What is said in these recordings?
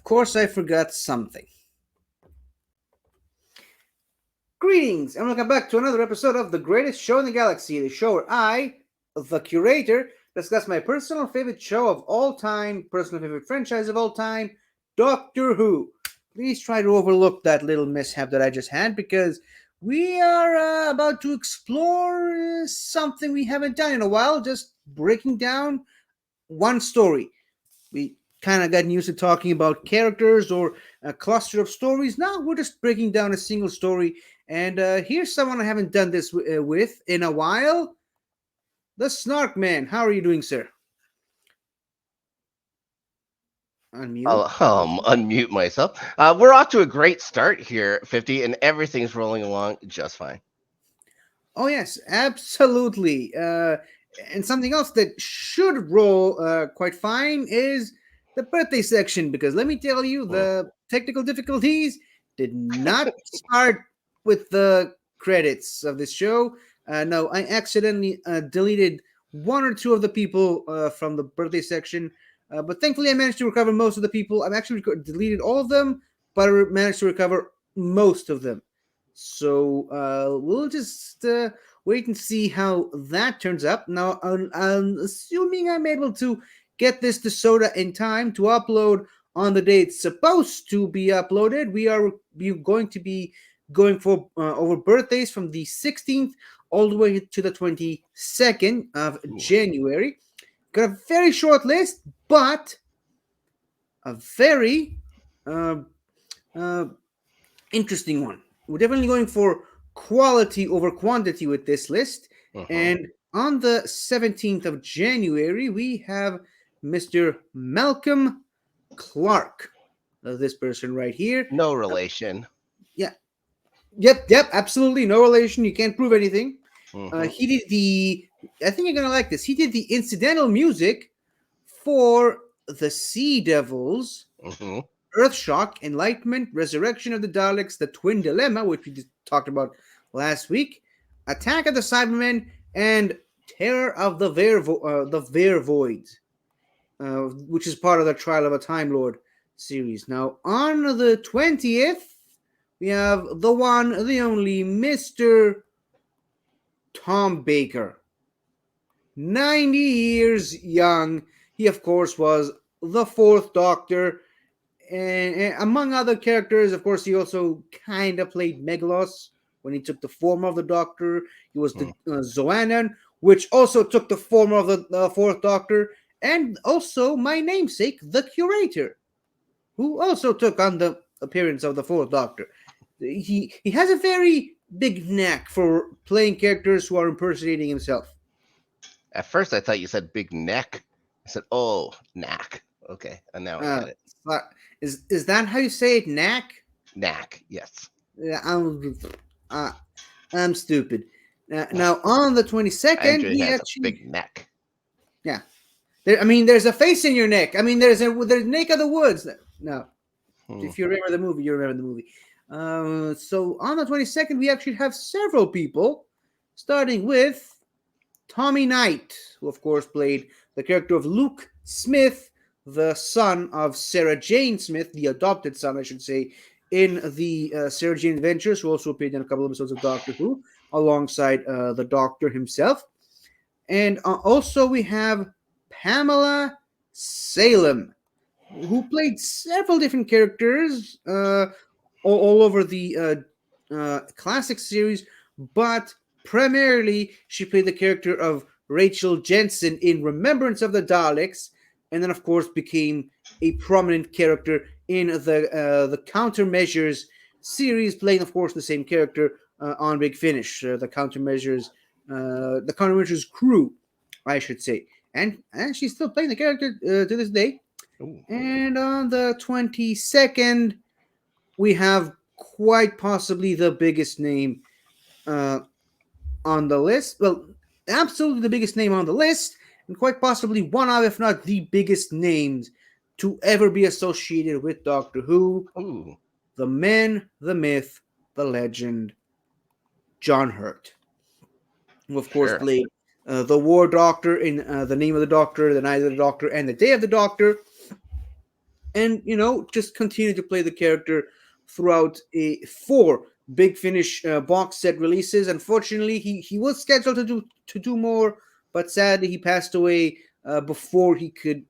course, I forgot something. Greetings, and welcome back to another episode of The Greatest Show in the Galaxy, the show where I, the curator, discuss my personal favorite show of all time, personal favorite franchise of all time, Doctor Who. Please try to overlook that little mishap that I just had because we are about to explore something we haven't done in a while, just breaking down one story. We kind of gotten used to talking about characters or a cluster of stories. Now we're just breaking down a single story. And here's someone I haven't done this with in a while. The Snark Man. How are you doing, sir? Unmute. I'll unmute myself. We're off to a great start here, 50, and everything's rolling along just fine. Oh, yes, absolutely. And something else that should roll quite fine is the birthday section, because let me tell you, Mm. the technical difficulties did not start with the credits of this show. No, I accidentally deleted one or two of the people from the birthday section, but thankfully I managed to recover most of the people. I've actually deleted all of them, but I managed to recover most of them. So we'll just wait and see how that turns up. Now, I'm assuming I'm able to get this to Soda in time to upload on the day it's supposed to be uploaded. We going to be going for over birthdays from the 16th all the way to the 22nd of Ooh. January. Got a very short list, but a very uh, uh, interesting one. We're definitely going for quality over quantity with this list. Mhm. And on the 17th of January, we have Mr. Malcolm Clark. This person right here. No Uh, relation. yeah. Yep, absolutely. No relation. You can't prove anything. Hmm. He did the, I think you're going to like this. He did the incidental music for the Sea Devils, Hmm. Earthshock, Enlightenment, Resurrection of the Daleks, The Twin Dilemma, which we just talked about last week, Attack of the Cybermen, and Terror of the Vervoid, which is part of the Trial of a Time Lord series. Now, on the 20th, we have the one, the only, Mr. Tom Baker. 90 years young. He, of course, was the fourth Doctor. And among other characters, of course, he also kind of played Megalos when he took the form of the Doctor. He was the Zoanon, which also took the form of the Fourth Doctor, and also my namesake, the Curator, who also took on the appearance of the Fourth Doctor. He has a very big knack for playing characters who are impersonating himself. At first, I thought you said big neck. I said, oh, knack. Okay, and now I Uh, get it. is that how you say it? Knack? Knack, yes. Yeah, uh, I'm stupid. Now on the 22nd, Andrew he has a actually, big neck. yeah. There's a face in your neck. I mean, there's Neck of the Woods. No, Hmm. if you remember the movie, you remember the movie. So on the 22nd, we actually have several people, starting with Tommy Knight, who of course played the character of Luke Smith, the son of Sarah Jane Smith, the adopted son, I should say, in the Sarah Jane Adventures, who also appeared in a couple of episodes of Doctor Who, alongside the Doctor himself. And also we have Pamela Salem, who played several different characters all over the classic series, but primarily she played the character of Rachel Jensen in Remembrance of the Daleks, and then of course became a prominent character in the Countermeasures series, playing of course the same character on Big Finish, the Countermeasures crew, I should say, and she's still playing the character to this day. Ooh. And on the 22nd, we have quite possibly the biggest name uh, on the list. Well, absolutely the biggest name on the list, and quite possibly one of, if not the biggest names to ever be associated with Doctor Who. Ooh. The man, the myth, the legend, John Hurt, who of course Sure. played the War Doctor in The Name of the Doctor, The Night of the Doctor, and The Day of the Doctor. and just continue to play the character throughout four Big Finish box set releases. Unfortunately, he was scheduled to do more, but sadly he passed away before he could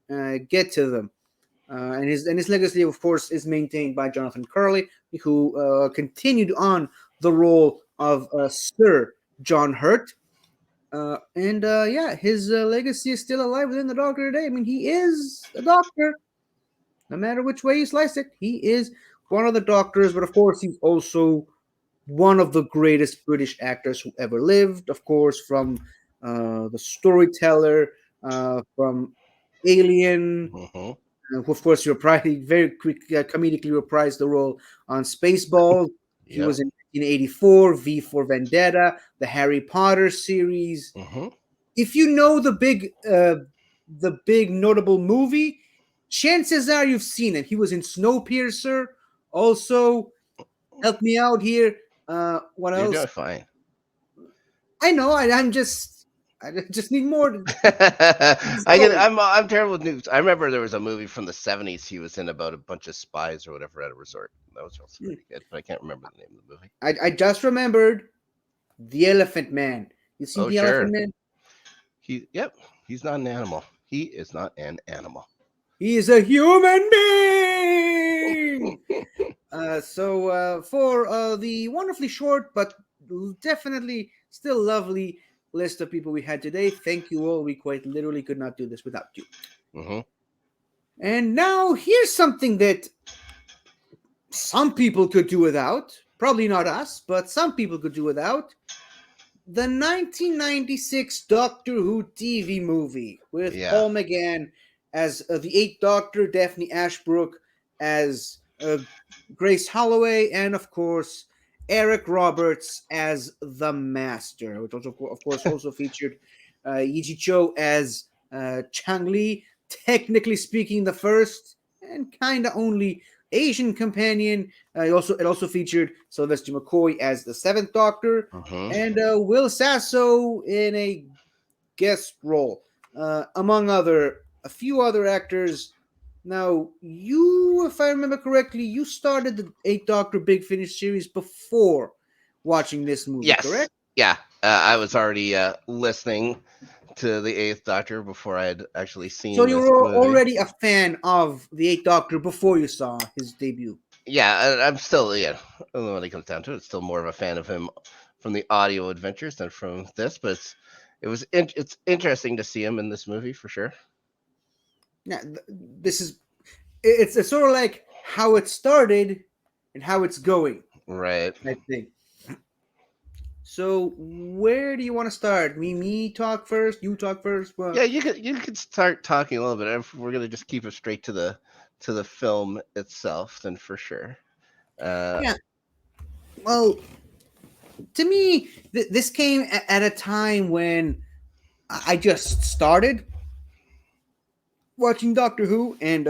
get to them. And his legacy, of course, is maintained by Jonathan Curley, who continued on the role of Sir John Hurt. And his legacy is still alive within the Doctor today. I mean, he is a Doctor, no matter which way you slice it. He is one of the Doctors, but of course, he's also one of the greatest British actors who ever lived. Of course, from the Storyteller, from Alien, Hmm. who, of course, very quick, comedically reprised the role on Spaceballs. He Yep. was in 1984, V for Vendetta, the Harry Potter series. Hmm. If you know the big notable movie, chances are you've seen it. He was in Snowpiercer. Also, help me out here. What You're else? doing fine. I know. I just need more. So, I'm terrible with news. I remember there was a movie from the '70s he was in about a bunch of spies or whatever at a resort. That was also hmm, pretty good, but I can't remember the name of the movie. I just remembered the Elephant Man. You seen Oh, the Elephant sure. Man? Yep. He's not an animal. He is not an animal. He is a human being. So for the wonderfully short but definitely still lovely list of people we had today, thank you all. We quite literally could not do this without you. Hmm. And now here's something that some people could do without. Probably not us, but some people could do without. The 1996 Doctor Who TV movie with Yeah. Paul McGann as the Eighth Doctor, Daphne Ashbrook as Grace Holloway, and of course Eric Roberts as the Master, which also, of course, also featured Yi Cho as Chang Li. Technically speaking, the first and kind of only Asian companion. It also featured Sylvester McCoy as the Seventh Doctor Hmm. and Will Sasso in a guest role, among a few other actors. Now, you, if I remember correctly, you started the Eight Doctor Big Finish series before watching this movie, Yes. correct? Yeah. I was already listening to the Eighth Doctor before I had actually So seen you this were movie. already a fan of the Eighth Doctor before you saw his debut. Yeah, I'm still, when it comes down to it, still more of a fan of him from the audio adventures than from this. But it's interesting to see him in this movie for sure. Now, this is it's sort of like how it started and how it's going, Right. I think. So where do you want to start? Me talk first. You talk first. Yeah, Well, you could start talking a little bit. If we're gonna just keep it straight to the film itself, then for sure. Uh, yeah. Well, to me, this came at a time when I just started watching Doctor Who, and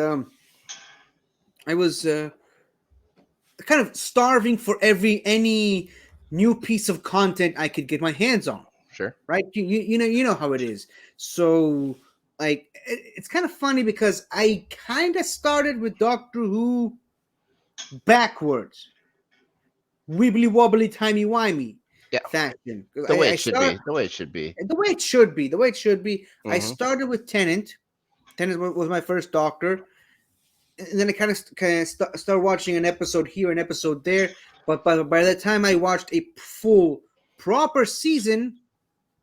I was kind of starving for any new piece of content I could get my hands on. sure. Right? You know how it is. So like it's kind of funny because I kind of started with Doctor Who backwards, wibbly wobbly timey wimey Yeah, fashion. 'Cause the way I it should start be. The way it should be. the way it should be. The way it should be. I Hmm. started with Tennant. Tennant was my first Doctor, and then I started watching an episode here, an episode there. But by the time I watched a full, proper season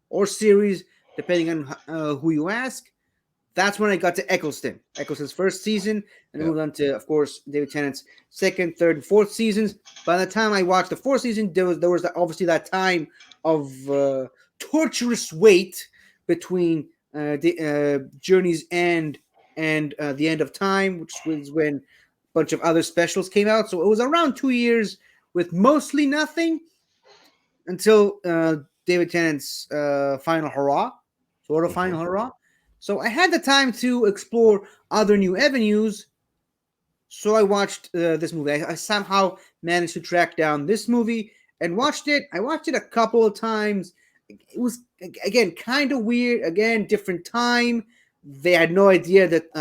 or series, depending on who you ask, that's when I got to Eccleston. Eccleston's first season, and I Yep. moved on to, of course, David Tennant's second, third, and fourth seasons. By the time I watched the fourth season, there was obviously that time of torturous wait between the Journey's End and the End of Time, which was when a bunch of other specials came out. So it was around 2 years with mostly nothing until David Tennant's final hurrah, sort of Hmm. final hurrah. So I had the time to explore other new avenues. So I watched this movie. I somehow managed to track down this movie and watched it. I watched it a couple of times. It was again kind of weird. Again, different time. They had no idea that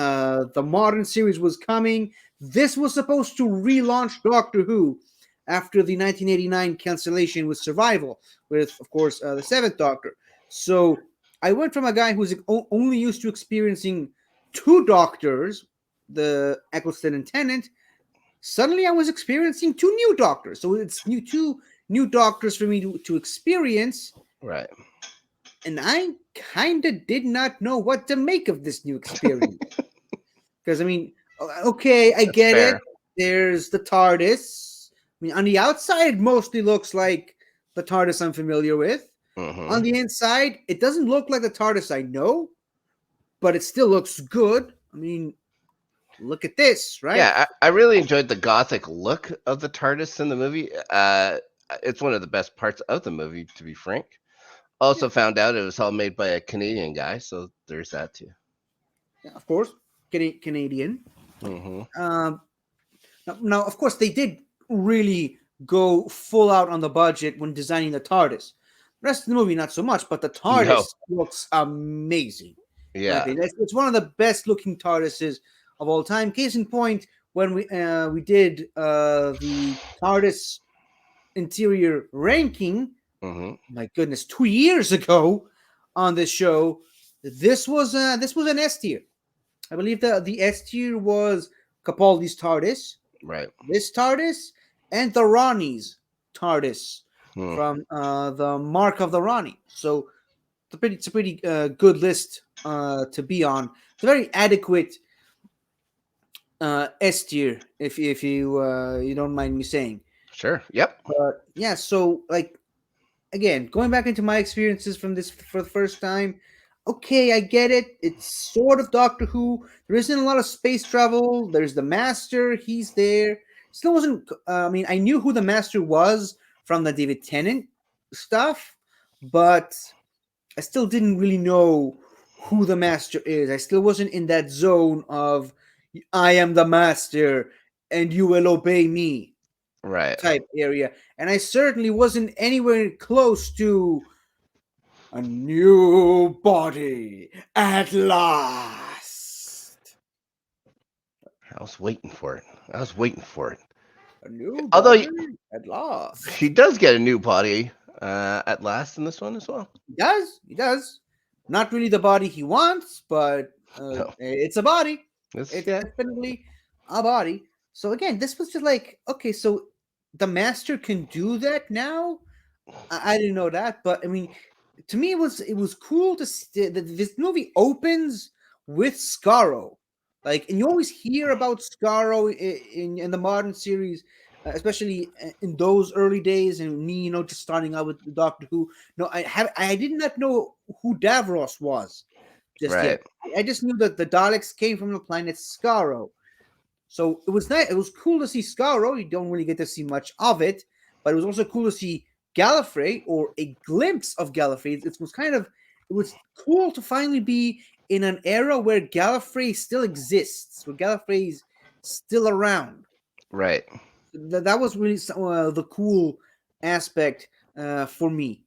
the modern series was coming. This was supposed to relaunch Doctor Who after the 1989 cancellation with Survival, with, of course, the Seventh Doctor. So I went from a guy who's only used to experiencing two Doctors, the Eccleston and Tennant. Suddenly, I was experiencing two new Doctors. So it's two new Doctors for me to experience, Right. and I kind of did not know what to make of this new experience. Because, I mean, okay, I That's get fair. it. There's the TARDIS. I mean, on the outside, it mostly looks like the TARDIS I'm familiar with. Hmm. On the inside, it doesn't look like the TARDIS I know, but it still looks good. I mean, look at this, right? Yeah, I really enjoyed the gothic look of the TARDIS in the movie. It's one of the best parts of the movie, to be frank. Yeah, Also found out it was all made by a Canadian guy, so there's that too. yeah, of course, Canadian. Hmm. Um, now, of course, they did really go full out on the budget when designing the TARDIS. The rest of the movie, not so much, but the No. TARDIS looks amazing. In my Yeah. opinion, it's one of the best looking TARDISes of all time. Case in point, when we did the TARDIS interior ranking, Hmm. my goodness, 2 years ago on this show, this was an S tier. I believe the S tier was Capaldi's TARDIS, Right. this TARDIS, and the Ronnie's TARDIS Hmm. from the Mark of the Ronnie. So it's a pretty good list to be on. It's a very adequate S tier, if you don't mind me saying. Sure. Yep. But yeah, so like again, going back into my experiences from this for the first time. Okay, I get it. It's sort of Doctor Who. There isn't a lot of space travel. There's the Master. He's there. Still wasn't. I mean, I knew who the Master was from the David Tennant stuff, but I still didn't really know who the Master is. I still wasn't in that zone of I am the Master and you will obey me Right. type area. And I certainly wasn't anywhere close to a new body at last. I was waiting for it. I was waiting for it. A new Although body at last. he does get a new body at last in this one as well. He does. He does. Not really the body he wants, but No. it's a body. It's It's yeah. definitely a body. So again, this was just like, okay, so the Master can do that now. I didn't know that, but I mean, to me, it was cool to see that this movie opens with Scarrow, like, and you always hear about Scarrow in the modern series, especially in those early days, and me, just starting out with Doctor Who. No, I did not know who Davros was just Right. yet. I just knew that the Daleks came from the planet Scarrow. So it was nice. It was cool to see Scarrow. You don't really get to see much of it, but it was also cool to see Gallifrey or a glimpse of Gallifrey. It was cool to finally be in an era where Gallifrey still exists, where Gallifrey's still around. Right. That was really the cool aspect for me.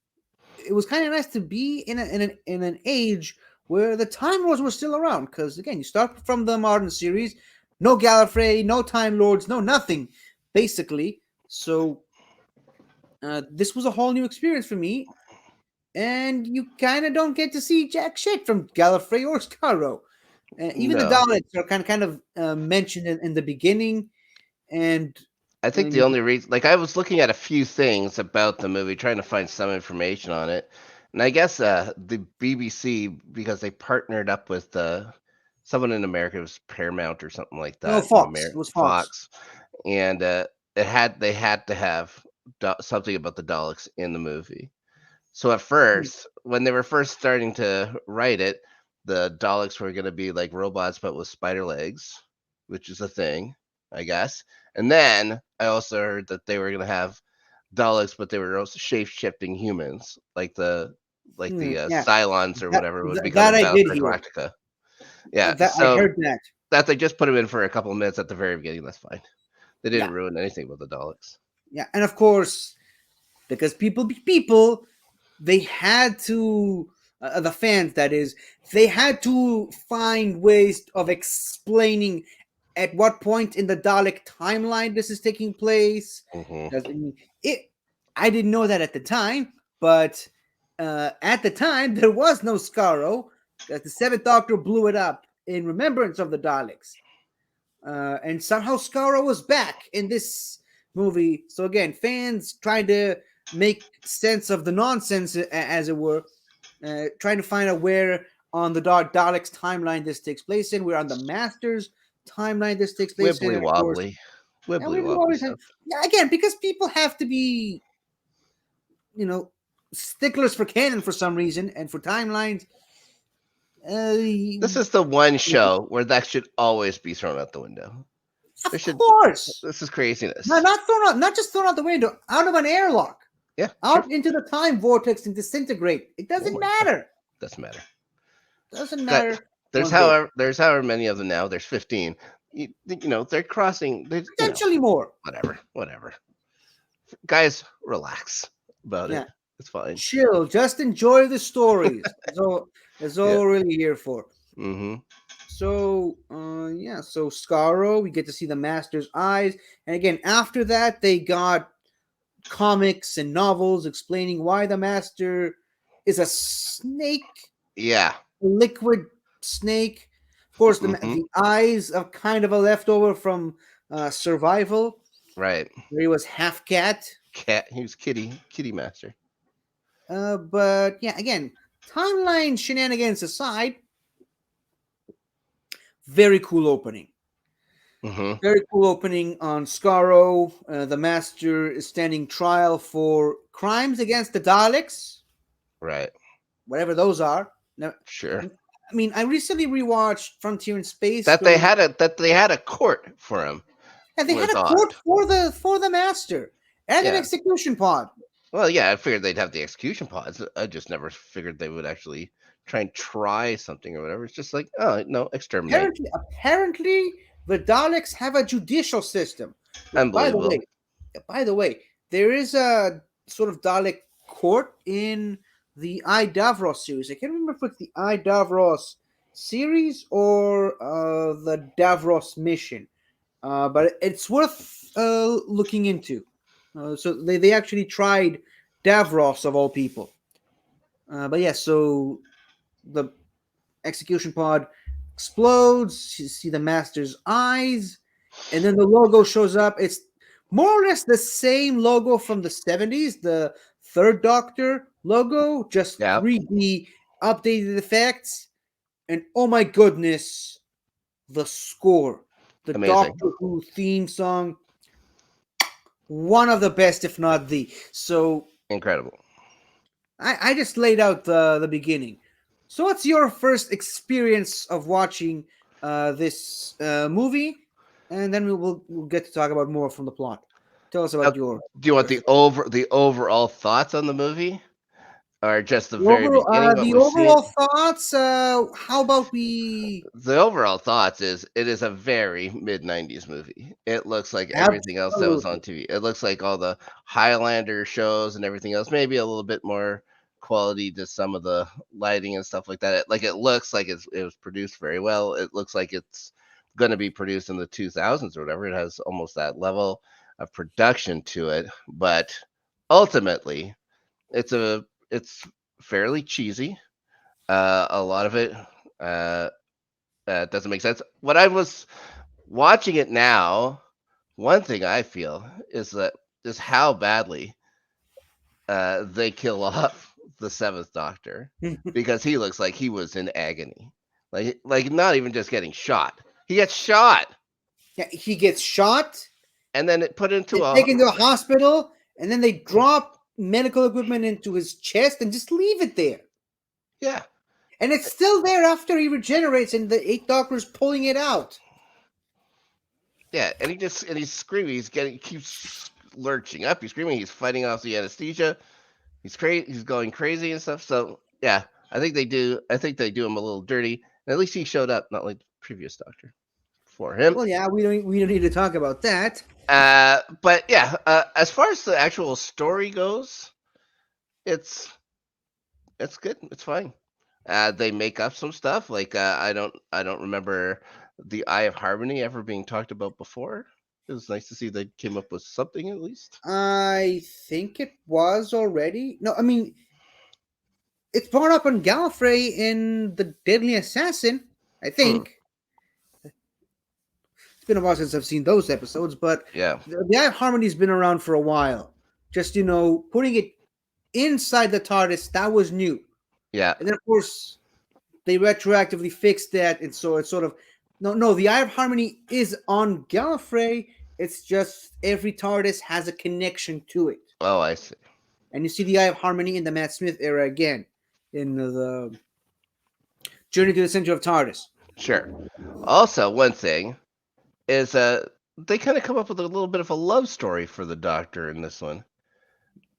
It was kind of nice to be in an age where the Time Lords were still around. Because again, you start from the modern series, no Gallifrey, no Time Lords, no nothing, basically. So this was a whole new experience for me, and you kind of don't get to see jack shit from Gallifrey or Scarrow. Even the No. Daleks are kind of mentioned in the beginning, and I think the only reason, like, I was looking at a few things about the movie, trying to find some information on it, and I guess the BBC, because they partnered up with someone in America, it was Paramount or something like no, that in Fox. It America, was Fox. Fox, and they had to have something about the Daleks in the movie. So at Hmm. first, when they were first starting to write it, the Daleks were going to be like robots but with spider legs, which is a thing, I guess. And then I also heard that they were going to have Daleks, but they were also shape shifting humans, like the Yeah, Cylons or that, whatever would that become that in I did Battlestar hear. Galactica. Yeah, That I so heard that. that they just put him in for a couple of minutes at the very beginning. That's fine. They didn't Yeah, ruin anything with the Daleks. yeah, and of course, because people be people, they had to the fans that is, they had to find ways of explaining at what point in the Dalek timeline this is taking place. Hmm. Because I didn't know that at the time, but at the time there was no Skaro because the Seventh Doctor blew it up in remembrance of the Daleks, and somehow Skaro was back in this movie. So again, fans trying to make sense of the nonsense, as it were, trying to find out where on the Daleks timeline this takes place in. We're on the Masters timeline this takes place in, Wibbly and of course, wobbly, yeah, wibbly we wobbly always have, stuff. yeah, again, because people have to be, you know, sticklers for canon for some reason and for timelines. This is the one show where that should always be thrown out the window. There Of should. course, This is craziness. not thrown out, not just thrown out the window, out of an airlock, Yeah, sure. out into the time vortex and disintegrate. It Oh doesn't my God. matter. Doesn't matter. Doesn't Got- matter There's one bit. however many of them now. There's 15. They're crossing. Potentially more. Whatever. Guys, relax about Yeah. it. It's fine. Chill. Just enjoy the stories. That's all Yeah. we're really here for. Mm-hmm. So yeah, so Skaro, we get to see the Master's eyes. And again, after that, they got comics and novels explaining why the Master is a snake, Yeah. a liquid snake. Of course, Mhm. the eyes are kind of a leftover from Survival, Right. where he was half cat. Cat. He was kitty master. But yeah, again, timeline shenanigans aside, very cool opening. Mm-hmm. Very cool opening on Skaro. The Master is standing trial for crimes against the Daleks, Right. whatever those are. Now, Sure. I mean, I recently rewatched Frontier in Space. That they had a court for him. and they had was a odd. court for the Master and an Yeah. execution pod. Well, yeah, I figured they'd have the execution pods. I just never figured they would actually try something or whatever. It's just like, oh no, exterminate. Apparently, the Daleks have a judicial system. Which, Unbelievable. by the way, there is a sort of Dalek court in the I Davros series. I can't remember if it's the I Davros series or the Davros mission, but it's worth looking into. So they actually tried Davros of all people. But yeah, so the execution pod explodes. You see the Master's eyes, and then the logo shows up. It's more or less the same logo from the 70s, the Third Doctor logo, just Yeah. 3D updated effects. And oh my goodness, the score, the Amazing. Doctor Who theme song, one of the best, if not the. So Incredible. I just laid out the beginning. So what's your first experience of watching this movie? And then we'll get to talk about more from the plot. Tell us about your Do you want the overall thoughts on the movie, or just the very overall, beginning? What the we're overall seeing? thoughts. How about we The overall thoughts is it is a very mid '90s movie. It looks like everything else that was on TV. It looks like all the Highlander shows and everything else. Maybe a little bit more quality to some of the lighting and stuff like that. It looks like it was produced very well. It looks like it's going to be produced in the 2000s or whatever. It has almost that level of production to it, but ultimately, it's fairly cheesy. A lot of it doesn't make sense. When I was watching it now, one thing I feel is how badly they kill off the Seventh Doctor, because he looks like he was in agony, like not even just getting shot. He gets shot, Yeah, he gets shot, and then it put into taken to a hospital, and then they drop medical equipment into his chest and just leave it there. Yeah. And it's still there after he regenerates, and the Eighth Doctor is pulling it out. Yeah, and he's screaming. He keeps lurching up. He's screaming. He's fighting off the anesthesia. He's crazy. He's going crazy and stuff. So yeah, I think they do him a little dirty. And at least he showed up, not like the previous Doctor for him. Well, yeah, we don't need to talk about that. But yeah, as far as the actual story goes, it's good. It's fine. They make up some stuff. Like I don't remember the Eye of Harmony ever being talked about before. It was nice to see they came up with something at least. I think it was already. No, I mean it's brought up on Gallifrey in the Deadly Assassin. I Hmm. think it's been a while since I've seen those episodes, but Yeah. the Eye of Harmony's been around for a while. Just putting it inside the TARDIS that was new, Yeah. and then of course they retroactively fixed that, and so it's sort of no. The Eye of Harmony is on Gallifrey. It's just every TARDIS has a connection to it, Oh, I see. and you see the Eye of Harmony in the Matt Smith era again in the Journey to the Center of TARDIS. Sure. Also, one thing is they kind of come up with a little bit of a love story for the Doctor in this one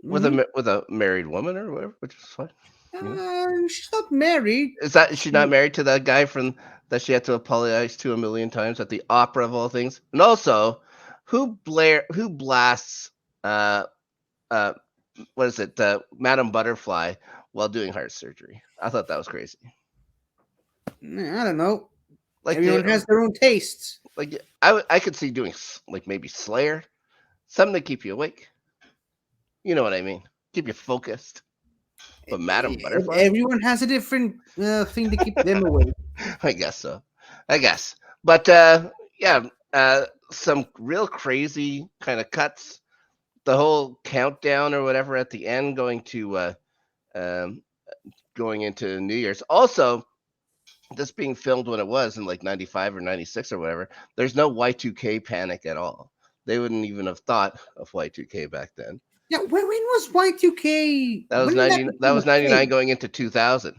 with Mm-hmm. with a married woman or whatever, which is fine. You know, She's not married. is she not married to that guy from that she had to apologize to a million times at the opera of all things? And also, who blasts uh uh what is it, Madame Butterfly while doing heart surgery? I thought that was crazy. I don't know. Like Everyone the has their own tastes. like I could see doing like maybe Slayer, something to keep you awake. You know what I mean? Keep you focused. But Madame Butterfly, Everyone has a different thing to keep them away. I guess so. I guess. But yeah, some real crazy kind of cuts. The whole countdown or whatever at the end, um, going into New Year's. Also, this being filmed when it was in like '95 or '96 or whatever. There's no Y2K panic at all. They wouldn't even have thought of Y2K back then. Yeah, when was Y2K? That was When did that 90. That become was a 99 thing? going into 2000.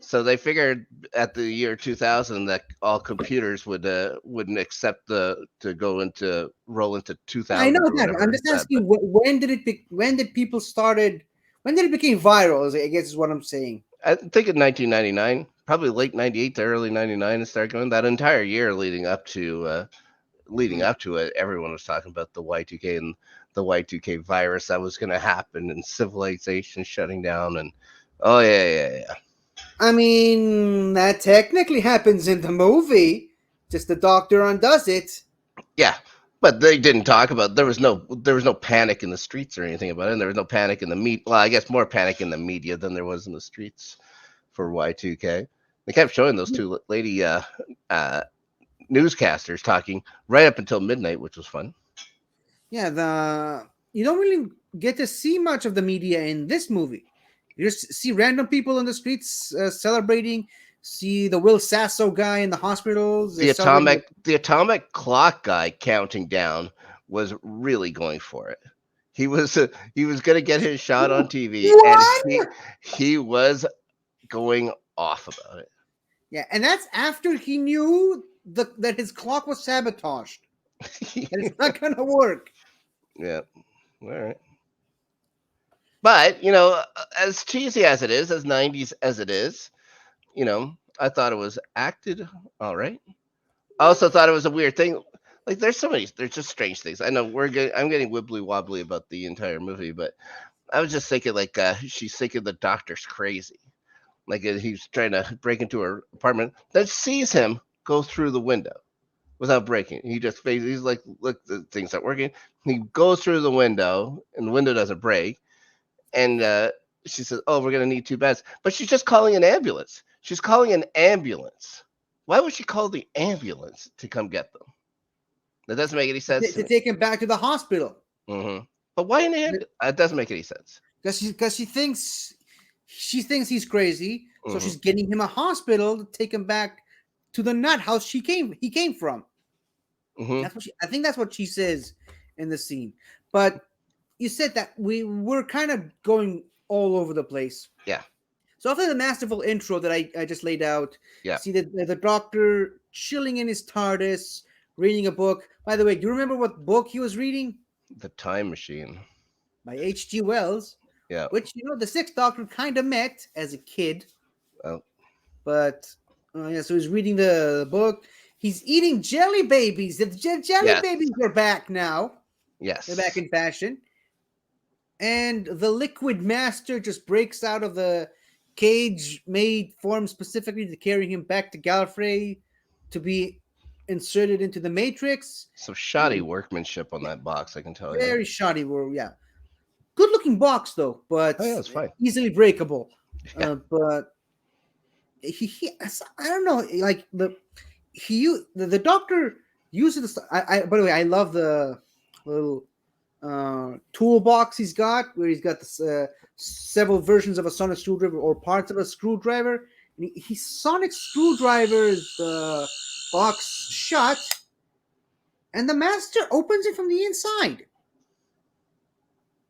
So they figured at the year 2000 that all computers wouldn't accept the to go into roll into I 2000 know or that, but I'm whatever. just asking when did when did people started when did it become viral? I guess is what I'm saying. I think in 1999, probably late '98 to early '99, it started going. That entire year leading Hmm. up to it, everyone was talking about the Y2K and the Y2K virus that was going to happen and civilization shutting down. And oh yeah. I mean, that technically happens in the movie. Just the Doctor undoes it. Yeah, but they didn't talk about there was no panic in the streets or anything about it. And there was no panic in the meat. Well, I guess more panic in the media than there was in the streets for Y2K. They kept showing those two lady uh, newscasters talking right up until midnight, which was fun. Yeah, the you don't really get to see much of the media in this movie. You just see random people on the streets celebrating. See the Will Sasso guy in the hospitals The celebrating. atomic clock guy counting down was really going for it. He was going to get his shot on TV, and What? he was going off about Yeah, and that's after he knew that his clock was sabotaged. That it's it. not gonna work. Yeah. All right. But, as cheesy as it is, as 90s as it is, I thought it was acted all right. I also thought it was a weird thing. Like, there's just strange things. I know I'm getting wibbly wobbly about the entire movie, but I was just thinking, like, she's thinking the doctor's crazy. Like, he's trying to break into her apartment, then sees him go through the window without breaking. He's like, look, the thing's not working. He goes through the window, and the window doesn't break. And she says, "Oh, we're gonna need two beds," but she's just calling an ambulance. She's calling an ambulance. Why would she call the ambulance to come get them? That doesn't make any sense to To me. take him back to the hospital But why an ambulance? It doesn't make any sense. because she thinks he's crazy, so hmm she's getting him a hospital to take him back to the nut house he came from. hmm I think that's what she says in the scene. But you said that we're kind of going all over the place. Yeah, So after the masterful intro that I just laid out, yeah. see the doctor chilling in his TARDIS, reading a book. By the way, do you remember what book he was reading? The time machine. By H.G. Wells, Yeah. which the Sixth Doctor kind of met as a kid. Well, But yeah, so he's reading the book. He's eating jelly babies. The jelly yes, babies are back now. They're back yes. in fashion. And the Liquid Master just breaks out of the cage made form specifically to carry him back to Gallifrey to be inserted into the Matrix. Some shoddy workmanship on that box, I can tell you. Very shoddy. Yeah, good looking box though, but Oh yeah, it's fine. easily breakable. Yeah. But he I don't know, like the Doctor uses this. By the way, I love the little toolbox he's got, where he's got this, several versions of a sonic screwdriver or parts of a screwdriver. And he sonic screwdrivers the box shut, and the Master opens it from the inside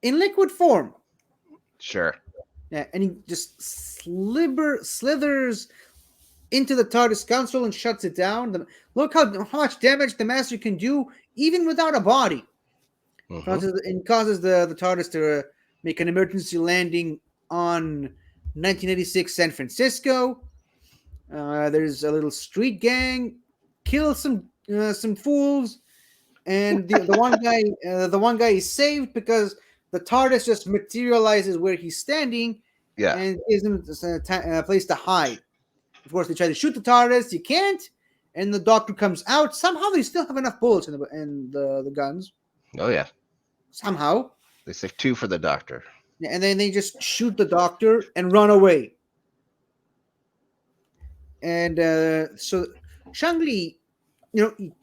in liquid form. Sure. Yeah, and he just slithers into the TARDIS console and shuts it down. Look how much damage the Master can do even without a body. Mhm. Causes the TARDIS to make an emergency landing on 1986 San Francisco. There's a little street gang, kills some fools, and the one guy is saved because the TARDIS just materializes where he's standing Yeah. and gives him a place to hide. Of course, they try to shoot the TARDIS. You can't, and the Doctor comes out. Somehow, they still have enough bullets in the guns. Oh yeah. Somehow, They say 2 for the Doctor. and then they just shoot the Doctor and run away. And so Shang-Li,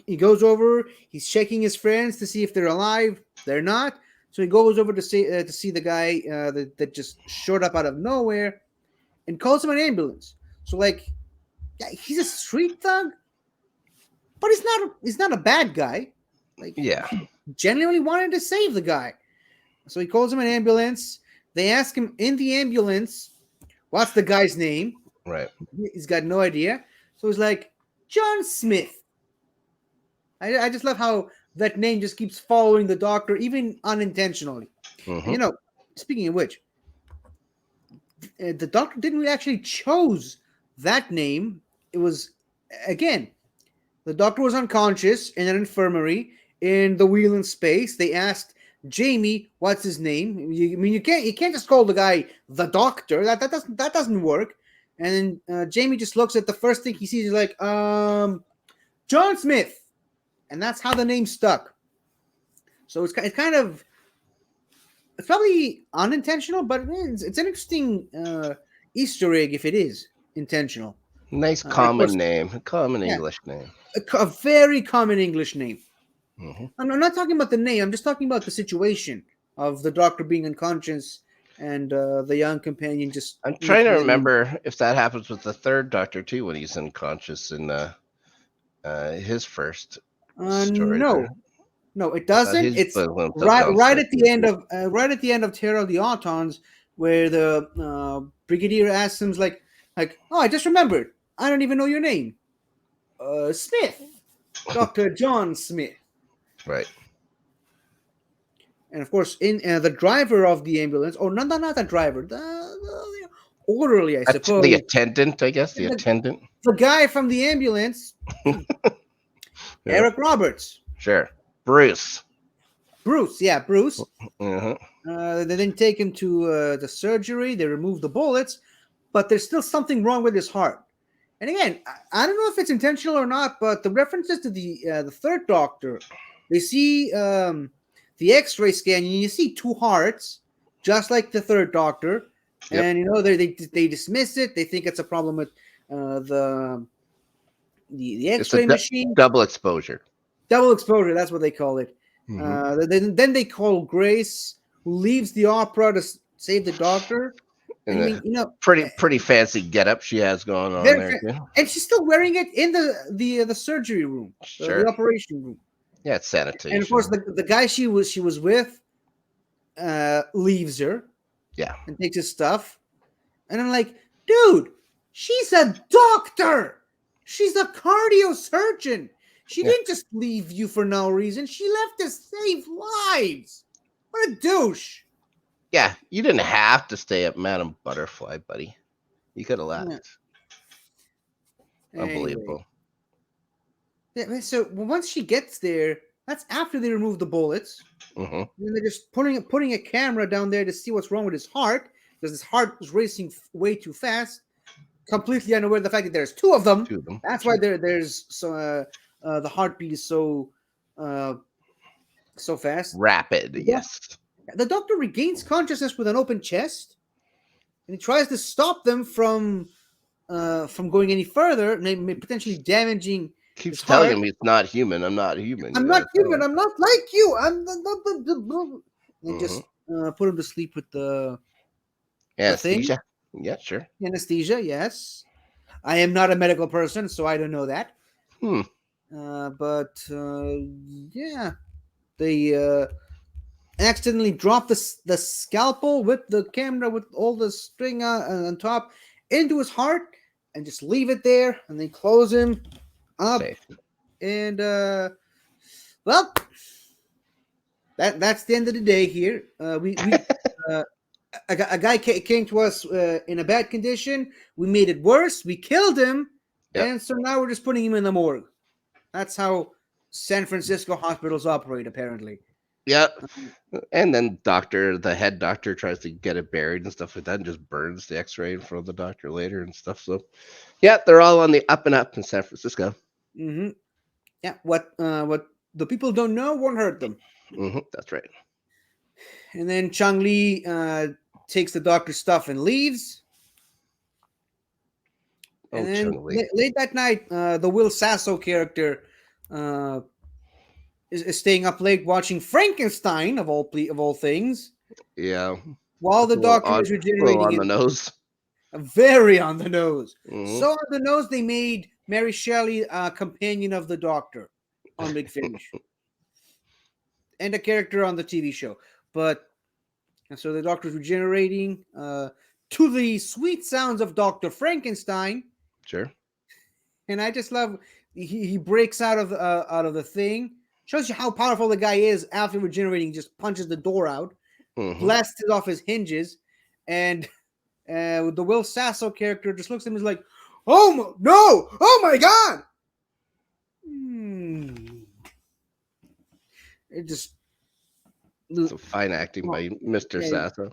he goes over. He's checking his friends to see if they're alive. They're not. So he goes over to see the guy that just showed up out of nowhere, and calls him an ambulance. So like, yeah, he's a street thug, but he's not a bad guy. Like, Yeah. he genuinely wanted to save the guy. So he calls him an ambulance. They ask him in the ambulance, what's the guy's name? Right. He's got no idea. So he's like, John Smith. I just love how that name just keeps following the Doctor, even unintentionally. Mhm. And, speaking of which, the Doctor didn't actually choose that name. It was, again, the Doctor was unconscious in an infirmary in the wheel in space. They asked Jamie, "What's his name?" You can't just call the guy the Doctor. That doesn't work. And then Jamie just looks at the first thing he sees. He's like, John Smith, and that's how the name stuck. So it's kind of, it's probably unintentional, but it's an interesting Easter egg if it is intentional. Nice Of common course, name. Common yeah, English name. a very common English name. Mhm. I'm not talking about the name. I'm just talking about the situation of the Doctor being unconscious and the young companion just I'm trying to making the name. remember if that happens with the 3rd Doctor too when he's unconscious in his first story there. No, it I thought doesn't. his It's was on right downside at the too. end of Terror of the Autons, where the Brigadier asks him like, oh, I just remembered. I don't even know your name. Smith, Dr. John Smith. Right. And of course, in the driver of the ambulance, or not the driver, the orderly, I suppose. The attendant, I guess. The The- attendant. The guy from the ambulance, Yeah. Eric Roberts. Sure. Bruce. Bruce. Uh-huh. They then take him to the surgery. They remove the bullets, but there's still something wrong with his heart. And again, I don't know if it's intentional or not, but the references to the 3rd Doctor, they see the X-ray scan, and you see 2 hearts, just like the 3rd Doctor. Yep. And they dismiss it. They think it's a problem with the X-ray machine. Double exposure. Double exposure. That's what they call it. Mhm. Then they call Grace, who leaves the opera to save the Doctor. And I mean, pretty fancy getup she has going on there. and she's still wearing it in the surgery room, Sure. the operation room. Yeah, it's sanitation. And of course, the guy she was with leaves her. Yeah. And takes his stuff. And I'm like, dude, she's a doctor. She's a cardio surgeon. She didn't just leave you for no reason. She left to save lives. What a douche. Yeah, you didn't have to stay at Madame Butterfly, buddy. You could have left. Yeah. Unbelievable. Anyway. So once she gets there, that's after they remove the bullets. Mm-hmm. And they're just putting a camera down there to see what's wrong with his heart. because his heart was racing way too fast, completely unaware of the fact that there's two of them. Two of them. That's why there's so the heartbeat is uh, so fast. Rapid, yes. The doctor regains consciousness with an open chest, and he tries to stop them from going any further, potentially damaging. Keeps his telling heart. him he's not human. I'm not human. I'm you not gotta tell human. him. I'm not like you. And just put him to sleep with the thing. Anesthesia. Yeah, sure. Anesthesia, yes. I am not a medical person, so I don't know that. Hmm. But yeah, they accidentally drop the scalpel with the camera with all the string on top into his heart and just leave it there, and then close him up. Safe. And well, that's the end of the day here. We a guy came to us in a bad condition. We made it worse. We killed him, Yep. and so now we're just putting him in the morgue. That's how San Francisco hospitals operate, apparently. Yep. And then the head doctor tries to get it buried and stuff like that, and just burns the X-ray in front of the doctor later and stuff. So, yeah, they're all on the up and up in San Francisco. Mm-hmm. Yeah, what the people don't know won't hurt them. That's right. And then Chang Li takes the doctor's stuff and leaves. And then late that night, the Will Sasso character is staying up late watching Frankenstein of all things. Yeah. While the doctor is regenerating. On the nose. Very on the nose. So on the nose, they made Mary Shelley a companion of the Doctor on Big Finish. And a character on the TV show. And so the Doctor's regenerating to the sweet sounds of Dr. Frankenstein. Sure. And I just love he breaks out of the thing. Shows you how powerful the guy is after regenerating. He just punches the door out, blasts it off his hinges, and the Will Sasso character just looks at him and is like, "Oh no! Oh my god!" It just some fine acting by Mr. Sasso.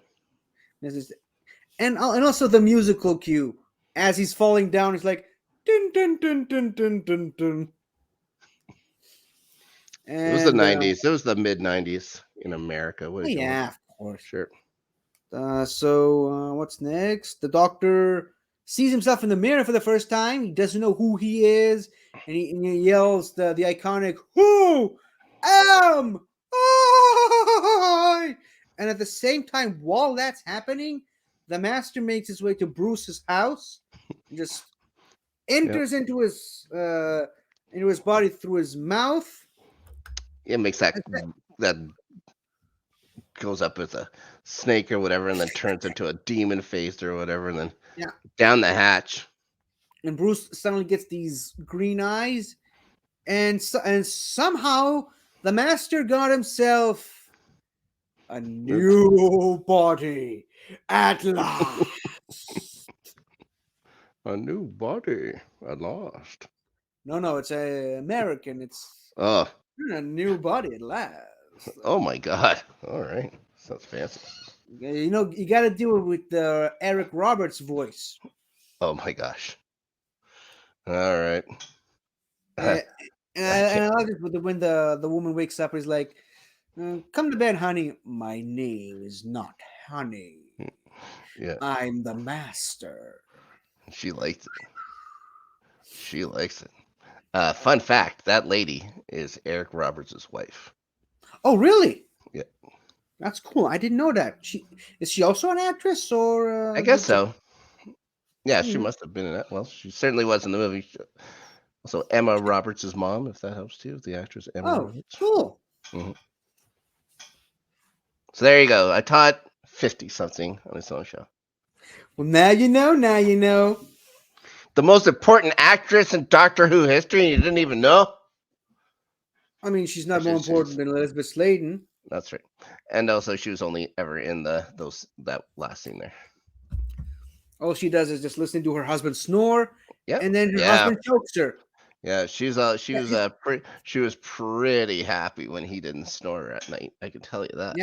And also the musical cue as he's falling down. He's like, dun dun dun dun dun dun dun. And, it was the 90s. It was the mid 90s in America. Yeah, of course. Sure. So what's next? The Doctor sees himself in the mirror for the first time. He doesn't know who he is, and he yells the iconic "Who am I?" And at the same time, while that's happening, the Master makes his way to Bruce's house and just enters into his body through his mouth. It makes that goes up as a snake or whatever, and then turns into a demon face or whatever, and then down the hatch. And Bruce suddenly gets these green eyes, and somehow the Master got himself a new body at last. A new body at last. No, it's American. It's a new body at last. Oh my god! All right, sounds fancy. You know, you got to do it with the Eric Roberts voice. Oh my gosh! All right. And I like it when the woman wakes up. Is like, "Come to bed, honey. My name is not Honey. Yeah, I'm the Master." She likes it. She likes it. Fun fact: that lady is Eric Roberts' wife. Oh, really? Yeah. That's cool. I didn't know that. Is she also an actress, or? I guess so. Yeah, she must have been in that. Well, she certainly was in the movie. So Emma Roberts' mom, if that helps too, the actress Emma Roberts. Cool. So there you go. I taught 50-something on this own show. Well, now you know. Now you know. The most important actress in Doctor Who history, and you didn't even know? I mean, she's not more important than Elizabeth Sladen. That's right. And also, she was only ever in that last scene there. All she does is just listen to her husband snore, and then her Yeah. husband chokes her. Yeah, she was pretty happy when he didn't snore at night. I can tell you that.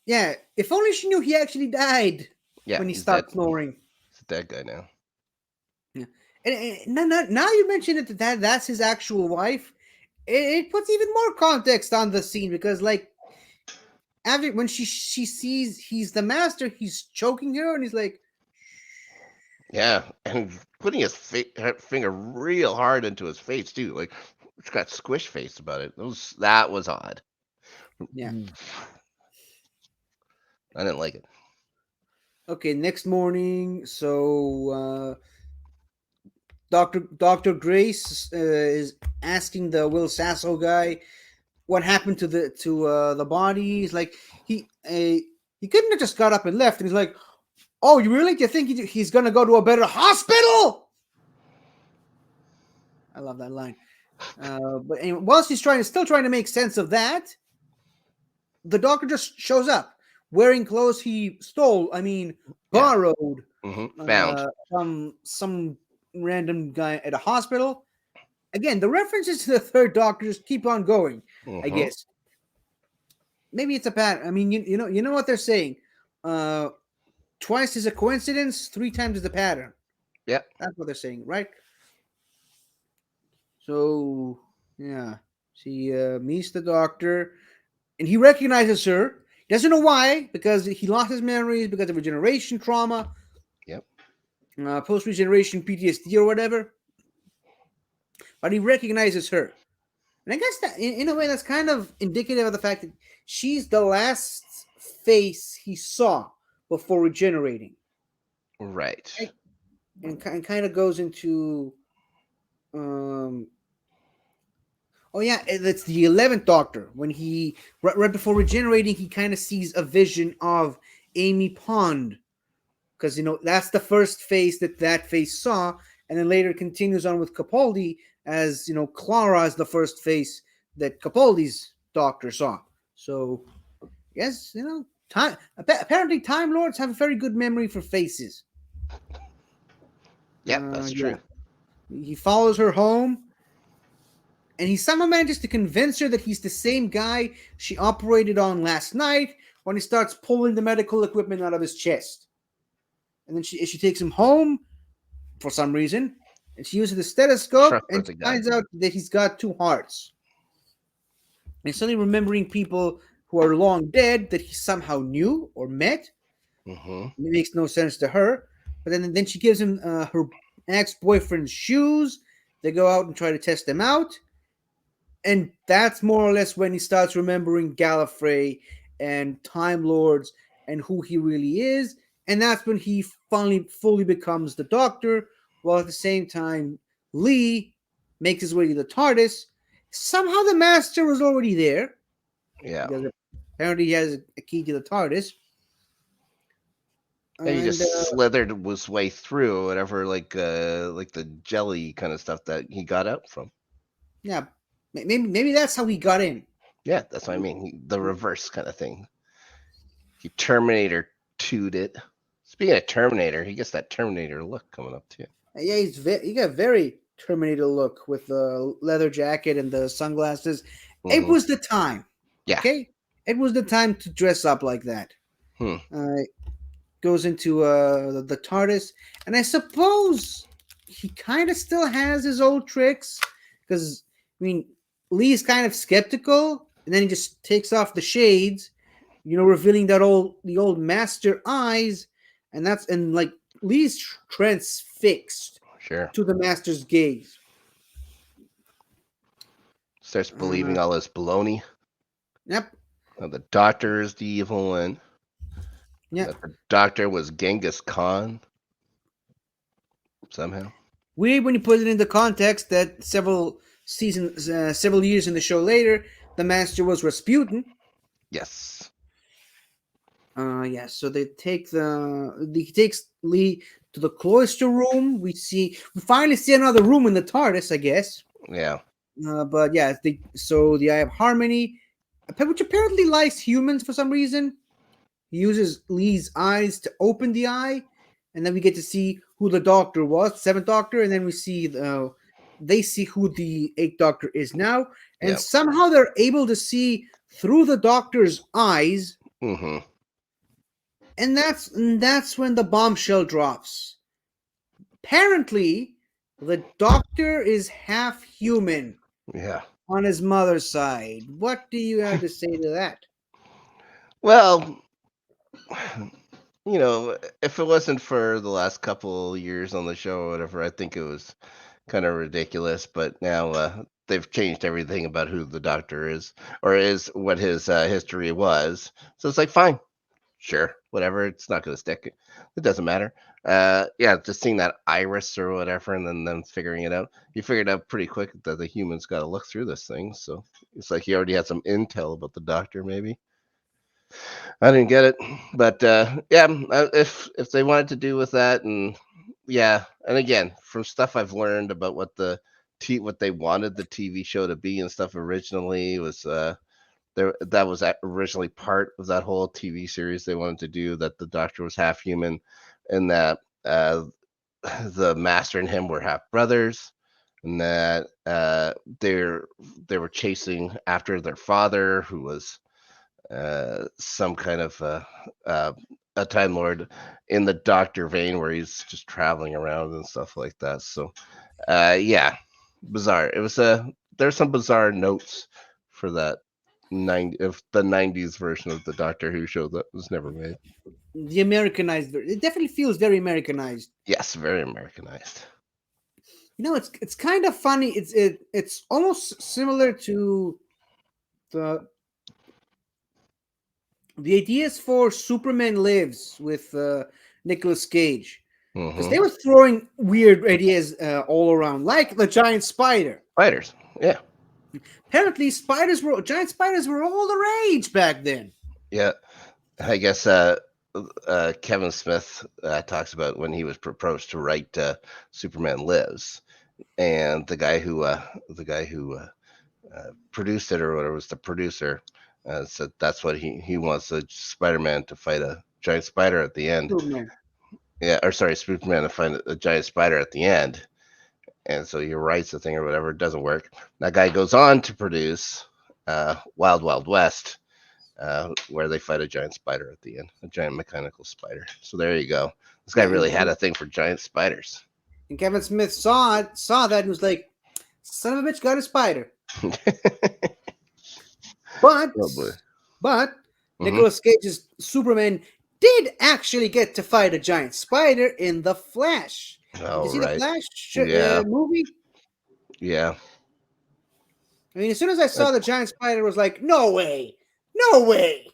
Yeah. If only she knew he actually died. Yeah, when he he's dead. stopped snoring. He's a dead guy now. Yeah, and now you mention it that's his actual wife. It puts even more context on the scene because like after when she sees he's the master, he's choking her, and he's like, Yeah, and putting his her finger real hard into his face too. Like it's got squish face about it. That was odd. yeah. I didn't like it. Okay, next morning, so Doctor Grace is asking the Will Sasso guy what happened to the body. He's like he couldn't have just got up and left. And he's like, "Oh, you really? Do you think he's gonna go to a better hospital?" I love that line. But anyway, whilst he's still trying to make sense of that, the doctor just shows up wearing clothes he stole. I mean, borrowed Found. from some random guy at a hospital. Again, the references to the third doctor just keep on going. I guess maybe it's a pattern. I mean, you know what they're saying. Twice is a coincidence. 3 times is a pattern. Yep. That's what they're saying, right? So yeah, she meets the doctor, and he recognizes her. He doesn't know why, because he lost his memories because of regeneration trauma. Yep. Post regeneration PTSD or whatever. But he recognizes her. And I guess that in a way that's kind of indicative of the fact that she's the last face he saw before regenerating. Right. And kind of goes into oh yeah, that's the 11th Doctor. When he right before regenerating, he kind of sees a vision of Amy Pond, because that's the first face that face saw, and then later continues on with Capaldi as Clara is the first face that Capaldi's doctor saw. So yes, time apparently Time Lords have a very good memory for faces. Yep, that's true. He follows her home, and he somehow manages to convince her that he's the same guy she operated on last night when he starts pulling the medical equipment out of his chest. And then she takes him home for some reason, and she uses the stethoscope and she finds out that he's got 2 hearts. And suddenly remembering people who are long dead that he somehow knew or met. It makes no sense to her. But then she gives him her ex-boyfriend's shoes. They go out and try to test them out. And that's more or less when he starts remembering Gallifrey and Time Lords and who he really is. And that's when he finally fully becomes the Doctor, while at the same time, Lee makes his way to the TARDIS. Somehow the Master was already there. Yeah. Because apparently he has a key to the TARDIS. And he just slithered his way through whatever, like the jelly kind of stuff that he got out from. Yeah, maybe that's how he got in. Yeah, that's what I mean. The reverse kind of thing. He Terminator 2'd it. Speaking of Terminator, he gets that Terminator look coming up too. Yeah, he got a very Terminator look with the leather jacket and the sunglasses. It was the time. Yeah. Okay, it was the time to dress up like that. Goes into the TARDIS, and I suppose he kind of still has his old tricks, because I mean Lee's kind of skeptical, and then he just takes off the shades, revealing the old master eyes, and like Lee's transfixed to the master's gaze. Starts believing all this baloney. Yep. The Doctor is the evil one. Yeah. The Doctor was Genghis Khan. Somehow. Weird when you put it into context that several years in the show later, the Master was Rasputin. Yes. Yes. So he takes Lee to the cloister room. We finally see another room in the TARDIS, I guess. Yeah. But yeah, the Eye of Harmony, which apparently likes humans for some reason. He uses Lee's eyes to open the eye, and then we get to see who the Doctor was, 7th Doctor, and then we see they see who the 8th Doctor is now, and somehow they're able to see through the Doctor's eyes. Mm-hmm. And that's when the bombshell drops. Apparently, the Doctor is half human Yeah. on his mother's side. What do you have to say to that? Well, if it wasn't for the last couple years on the show or whatever, I think it was kind of ridiculous. But now they've changed everything about who the Doctor is, or is what his history was. So it's like, fine, sure, whatever. It's not going to stick. It doesn't matter. Yeah, just seeing that iris or whatever, and then them figuring it out. You figured out pretty quick that the humans got to look through this thing. So it's like he already had some intel about the Doctor, maybe. I didn't get it, but yeah, if they wanted to do with that, and yeah, and again, from stuff I've learned about what they wanted the TV show to be and stuff originally was there that was originally part of that whole TV series they wanted to do, that the Doctor was half human, and that the Master and him were half brothers, and that they were chasing after their father, who was some kind of a Time Lord in the Doctor vein, where he's just traveling around and stuff like that. So, yeah, bizarre. It was there's some bizarre notes for that the '90s version of the Doctor Who show that was never made. The Americanized it definitely feels very Americanized. Yes, very Americanized. It's kind of funny. It's almost similar to the ideas for Superman Lives with Nicolas Cage, because Hmm. they were throwing weird ideas all around, like the giant spider. Fighters, yeah, Apparently, giant spiders were all the rage back then. yeah. I guess Kevin Smith talks about when he was approached to write Superman Lives, and the guy who produced it, or whatever, was the producer, said that's what he wants, a Spider-Man to fight a giant spider at the end. Superman. Yeah, or sorry, Superman to find a giant spider at the end. And so he writes the thing or whatever. It doesn't work. That guy goes on to produce Wild Wild West, where they fight a giant spider at the end, a giant mechanical spider. So there you go. This guy Yeah, really had a thing for giant spiders. and Kevin Smith saw that, and was like, "Son of a bitch, got a spider." But Oh boy. but Hmm. Nicolas Cage's Superman did actually get to fight a giant spider in The Flash. Did you Oh see the right. Flash Yeah. movie? Yeah. I mean, as soon as I Uh, saw the giant spider, I was like, "No way, no way!"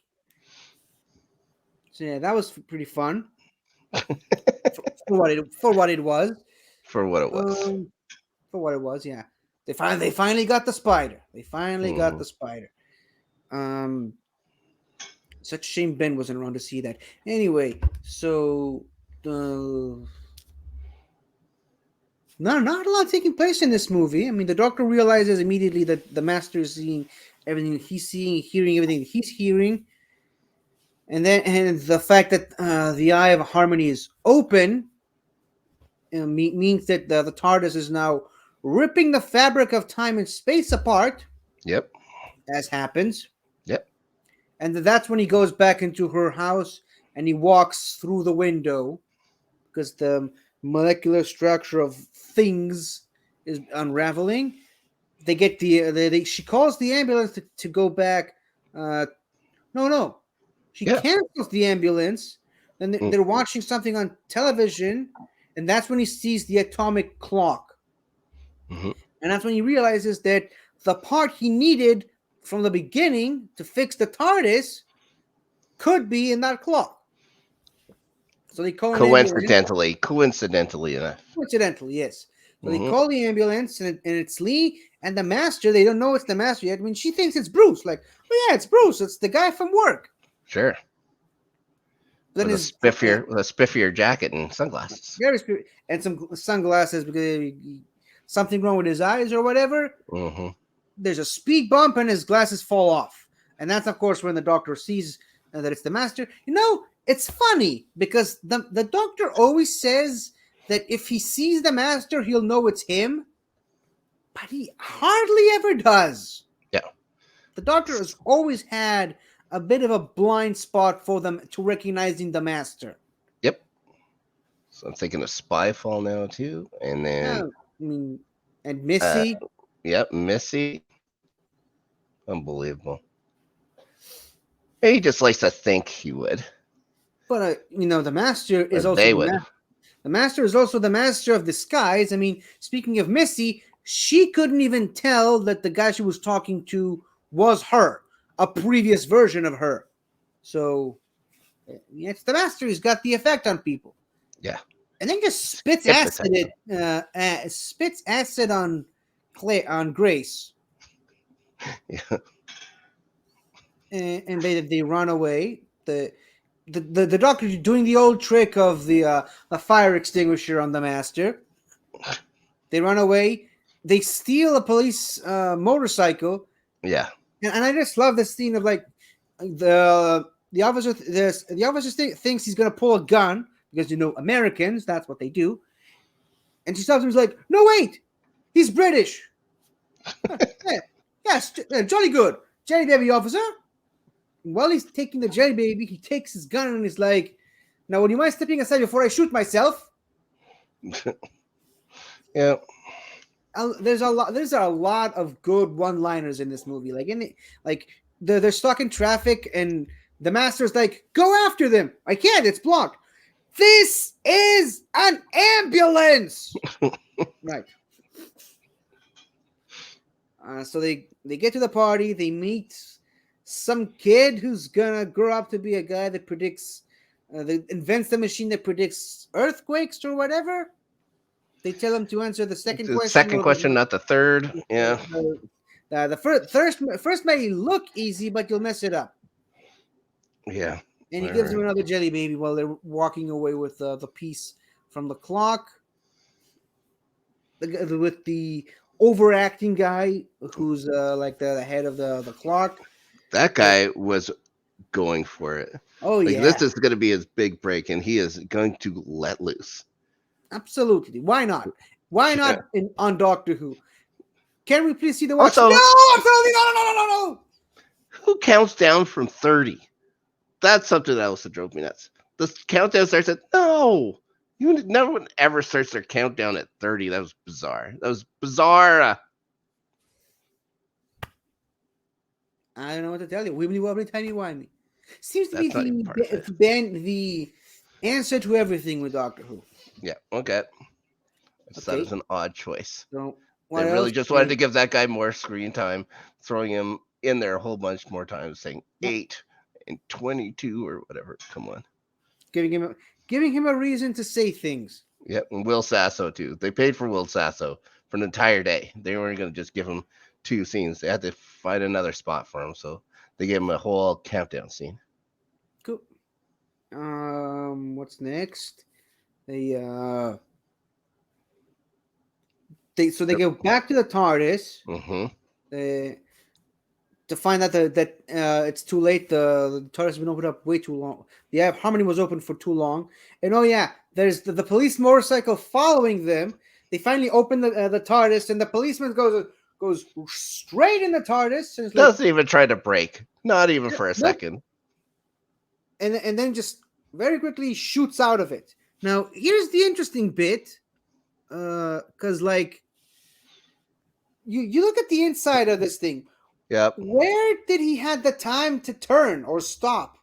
So yeah, that was pretty fun for what it was. for what it was. Um, for what it was, yeah. They finally got the spider. They finally got Hmm. the spider. Um, Such a shame Ben wasn't around to see that. Anyway, so not a lot taking place in this movie. I mean, the Doctor realizes immediately that the Master is seeing everything he's seeing, hearing everything he's hearing, and the fact that the Eye of Harmony is open means that the TARDIS is now ripping the fabric of time and space apart, Yep. as happens. Yep. And that's when he goes back into her house and he walks through the window, because the molecular structure of things is unraveling. They get she calls the ambulance to go back. No, she Yeah. cancels the ambulance. Then Mm. they're watching something on television, and that's when he sees the atomic clock. Hmm. And that's when he realizes that the part he needed from the beginning to fix the TARDIS could be in that clock. So they call an ambulance. Coincidentally enough. Coincidentally, yes. So they Hmm. call the ambulance, and it's Lee and the Master. They don't know it's the Master yet. I mean, she thinks it's Bruce. Like, oh yeah, it's Bruce. It's the guy from work. Sure. Then With a spiffier jacket and sunglasses. and some sunglasses because something wrong with his eyes or whatever. Hmm. There's a speed bump and his glasses fall off, and that's of course when the Doctor sees that it's the Master. It's funny because the Doctor always says that if he sees the Master, he'll know it's him, but he hardly ever does. Yeah. The Doctor has always had a bit of a blind spot for them to recognizing the master. Yep. So I'm thinking of Spyfall now too, and Yeah, then I mean, and uh, Missy, yep, Missy. Unbelievable. He just likes to think he would, but the master or is also they would. the master is also the master of disguise. I mean, speaking of Missy, she couldn't even tell that the guy she was talking to was her, a previous version of her. So it's the master who's got the effect on people, Yeah, and then just spits acid hypnotize spits acid on Grace, them. and they run away. The doctor doing the old trick of the fire extinguisher on the master. They run away. They steal a police motorcycle, Yeah, and I just love this scene of like the officer. The officer thinks he's gonna pull a gun because Americans, that's what they do. And she stops him. He's like, "No, wait, he's British." Yeah, yes, jolly good, jelly baby officer. While he's taking the jelly baby, he takes his gun and he's like, "Now, would you mind stepping aside before I shoot myself?" yeah. There's a lot. There's a lot of good one-liners in this movie. Like they're stuck in traffic, and the master's like, "Go after them." I can't. It's blocked. This is an ambulance. Right. So they get to the party. They meet some kid who's gonna grow up to be a guy that predicts, that invents the machine that predicts earthquakes or whatever. They tell him to answer the second The question. second question, not the third. Yeah, The first may look easy, but you'll mess it up. yeah. And he All gives him right. another jelly baby while they're walking away with the piece from the clock. With the overacting guy who's like the head of the clock. That guy was going for it. Oh Like yeah, this is going to be his big break, and he is going to let loose. absolutely. Why not? Why Yeah. not on Doctor Who? Can we please see the watch? Also, No, absolutely no. who counts down from 30? That's something else that drove me nuts. The countdown starts at no. No one ever starts their countdown at 30. That was bizarre. That was bizarre. I don't know what to tell you. Wibbly wobbly, tiny wimey. Seems to be That's not even part of it. the answer to everything with Doctor Who. Yeah, okay. I just thought it Okay, was an odd choice. so They what really else? just wanted to give that guy more screen time, throwing him in there a whole bunch more times, saying Yep. 8 and 22 or whatever. Come on. Giving him a reason to say things. Yep, and Will Sasso too. They paid for Will Sasso for an entire day. They weren't going to just give him 2 scenes. They had to find another spot for him, so they gave him a whole countdown scene. Cool. What's next? They go back to the TARDIS. Mm-hmm. To find out that it's too late. The TARDIS has been opened up way too long. The Harmony was open for too long. And oh yeah, there's the police motorcycle following them. They finally open the TARDIS, and the policeman goes straight in the TARDIS, and it's like, Doesn't even try to break. Not even for a nope. second. And then just very quickly shoots out of it. Now here's the interesting bit, because like you look at the inside of this thing. Yep. Where did he have the time to turn or stop?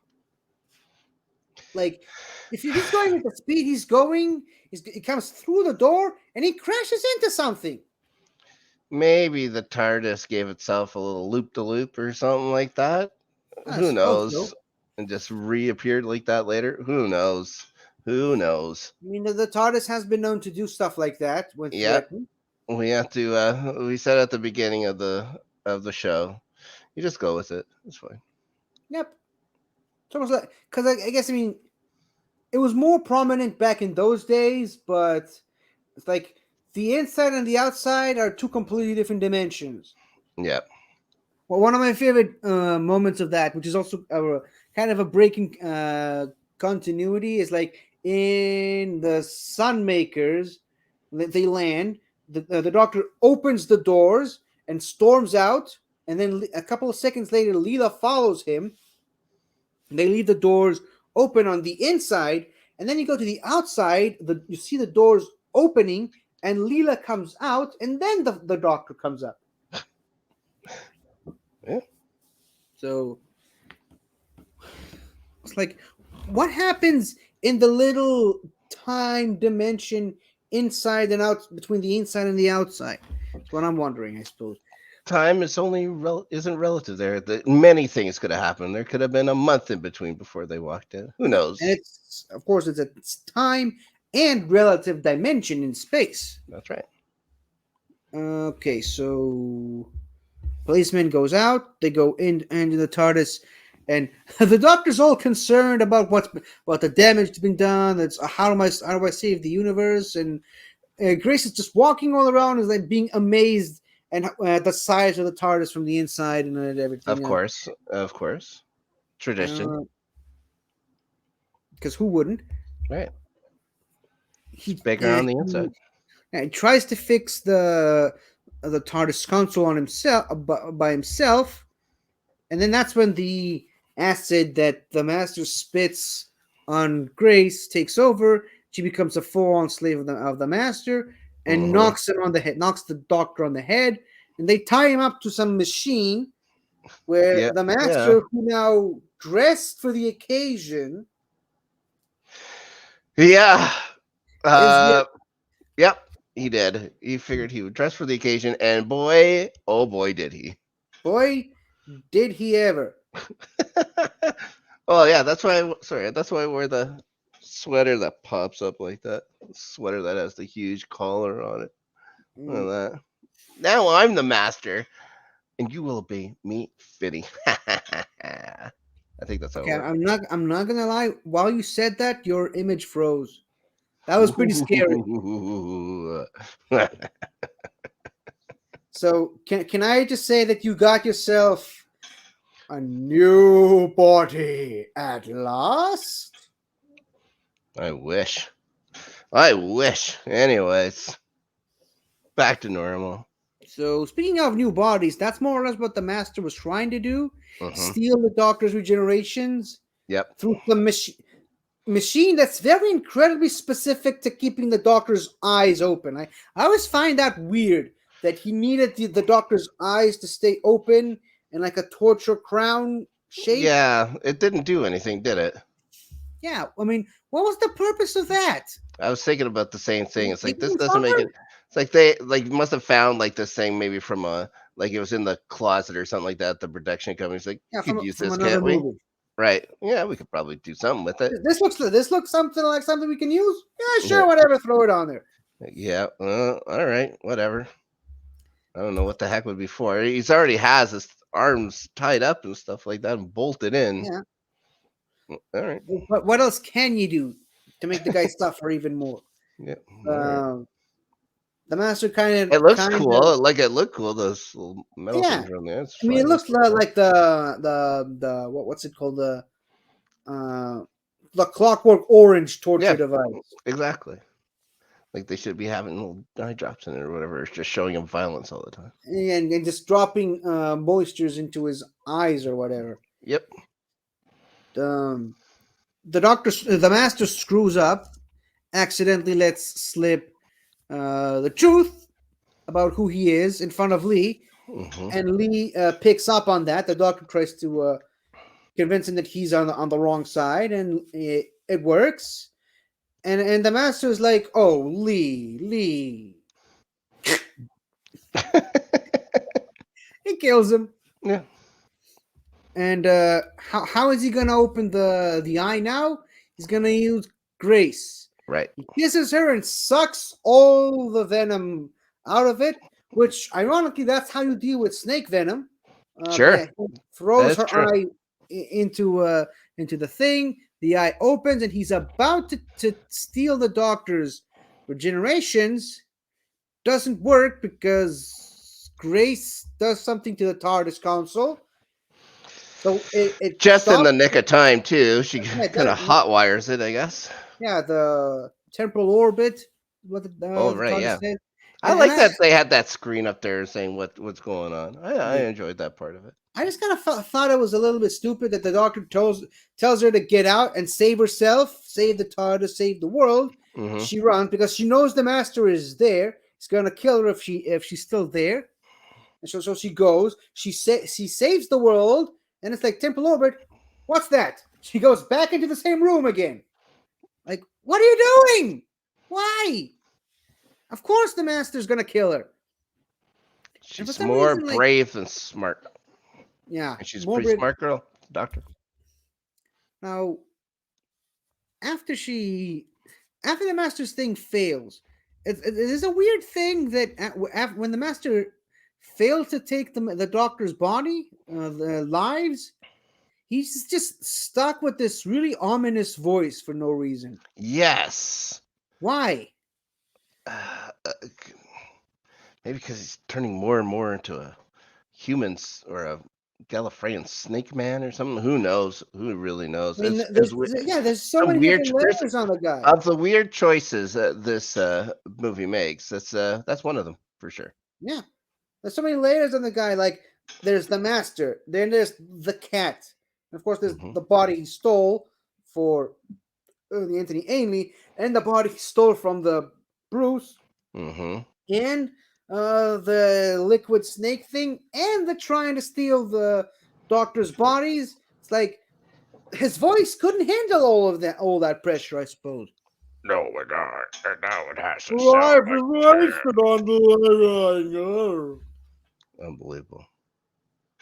Like, if he's going at the speed he's going, he comes through the door and he crashes into something. Maybe the TARDIS gave itself a little loop-de-loop or something like that. Who knows? So. And just reappeared like that later. Who knows? Who knows? I mean, the TARDIS has been known to do stuff like that when threatened. We have to. We said at the beginning of the show, you just go with it. It's fine. Yep. It's almost like, because I guess, I mean, it was more prominent back in those days, but it's like the inside and the outside are two completely different dimensions. Yep. Well, one of my favorite moments of that, which is also kind of a breaking continuity, is like in the Sunmakers, they land. The Doctor opens the doors and storms out, and then a couple of seconds later, Leela follows him. They leave the doors open on the inside, and then you go to the outside. You see the doors opening, and Leela comes out, and then the Doctor comes up. Yeah. So it's like, what happens in the little time dimension inside and out, between the inside and the outside? That's what I'm wondering, I suppose. Time is only isn't relative there. Many things could have happened. There could have been a month in between before they walked in. Who And knows? it's, of course, it's time and relative dimension in space. That's right. Okay, so policeman goes out. They go into the TARDIS, and the Doctor's all concerned about what the damage that's been done. That's how do I save the universe? And Grace is just walking all around, is like being amazed and the size of the TARDIS from the inside and everything. Of course, tradition. Because who wouldn't? Right. He's bigger on the inside. He tries to fix the TARDIS console on himself by himself, and then that's when the acid that the Master spits on Grace takes over. She becomes a full-on slave of the Master, and knocks him on the head, knocks the Doctor on the head, and they tie him up to some machine where the Master, who now dressed for the occasion. Yeah. Yep, he did. He figured he would dress for the occasion, and boy, oh boy, did he. Boy, did he ever. Oh yeah, that's why I wore the sweater that pops up like that. Sweater that has the huge collar on it. Look at that. Now I'm the Master, and you will obey me, Finny. I think that's how it works. I'm not gonna lie. While you said that, your image froze. That was pretty scary. So can I just say that you got yourself a new body at last? I wish. Anyways, back to normal. So speaking of new bodies, that's more or less what the Master was trying to do: steal the Doctor's regenerations. Yep. Through the machine that's very incredibly specific to keeping the Doctor's eyes open. I always find that weird that he needed the Doctor's eyes to stay open in like a torture crown shape. Yeah, it didn't do anything, did it? Yeah, I mean, what was the purpose of that? I was thinking about the same thing. It's like this doesn't make it. It's like they must have found like this thing maybe from it was in the closet or something like that. The production company's like, you could use this, can't we? Right. Yeah, we could probably do something with it. This looks something like something we can use. Yeah, sure, whatever. Throw it on there. Yeah. All right. Whatever. I don't know what the heck would be for. He's already has his arms tied up and stuff like that and bolted in. Yeah. All right. But what else can you do to make the guy suffer even more? Yeah. The Master kind of. It looks cool. Like it looked cool. Those little metal things around there. I mean, it looks like the what's it called, the Clockwork Orange torture device. Exactly. Like they should be having little eye drops in it or whatever. It's just showing him violence all the time. And just dropping moistures into his eyes or whatever. Yep. The Master screws up, accidentally lets slip the truth about who he is in front of Lee, and Lee picks up on that. The Doctor tries to convince him that he's on the wrong side, and it works. And the Master is like, "Oh, Lee." He kills him. Yeah. And how is he gonna open the eye now? He's gonna use Grace. Right. He kisses her and sucks all the venom out of it, which ironically that's how you deal with snake venom. Sure. Yeah, throws her eye into the thing. The eye opens and he's about to steal the Doctor's regenerations. Doesn't work because Grace does something to the TARDIS console. So it just stops in the nick of time too. She kind of hot wires it, I guess. Yeah, the temporal orbit. What the right, yeah. said. I And like that they had that screen up there saying what's going on. I yeah, enjoyed that part of it. I just kind of thought it was a little bit stupid that the doctor tells her to get out and save herself, save the TARDIS, save the world. Hmm. She runs because she knows the Master is there. He's gonna kill her if she's still there. And so she goes. She saves the world, and it's like Temple Orbit. What's that? She goes back into the same room again. Like, what are you doing? Why? Of course, the Master's gonna kill her. And for She's some more reason, like, brave than smart, yeah, and she's a more pretty brave. smart girl, doctor. Now, after she after the Master's thing fails, it is a weird thing that when the Master failed to take the Doctor's body, the lives, he's just stuck with this really ominous voice for no reason. Yes. Why? Uh, uh, maybe because he's turning more and more into a human or a Gallifreyan snake man or something. Who knows? Who really knows? I mean, There's there's so some many weird. different There's layers on the guy. of the weird choices that this movie makes. That's one of them for sure. Yeah, there's so many layers on the guy. Like, there's the Master, then there's the cat, and of course, there's Hmm. the body he stole for the Anthony Ainley, and the body he stole from the Bruce, Hmm. and the liquid snake thing, and the trying to steal the Doctor's bodies. It's like his voice couldn't handle all that pressure, I suppose. No, it not. And now it has to sound Life like is that. wasted on the line. Unbelievable.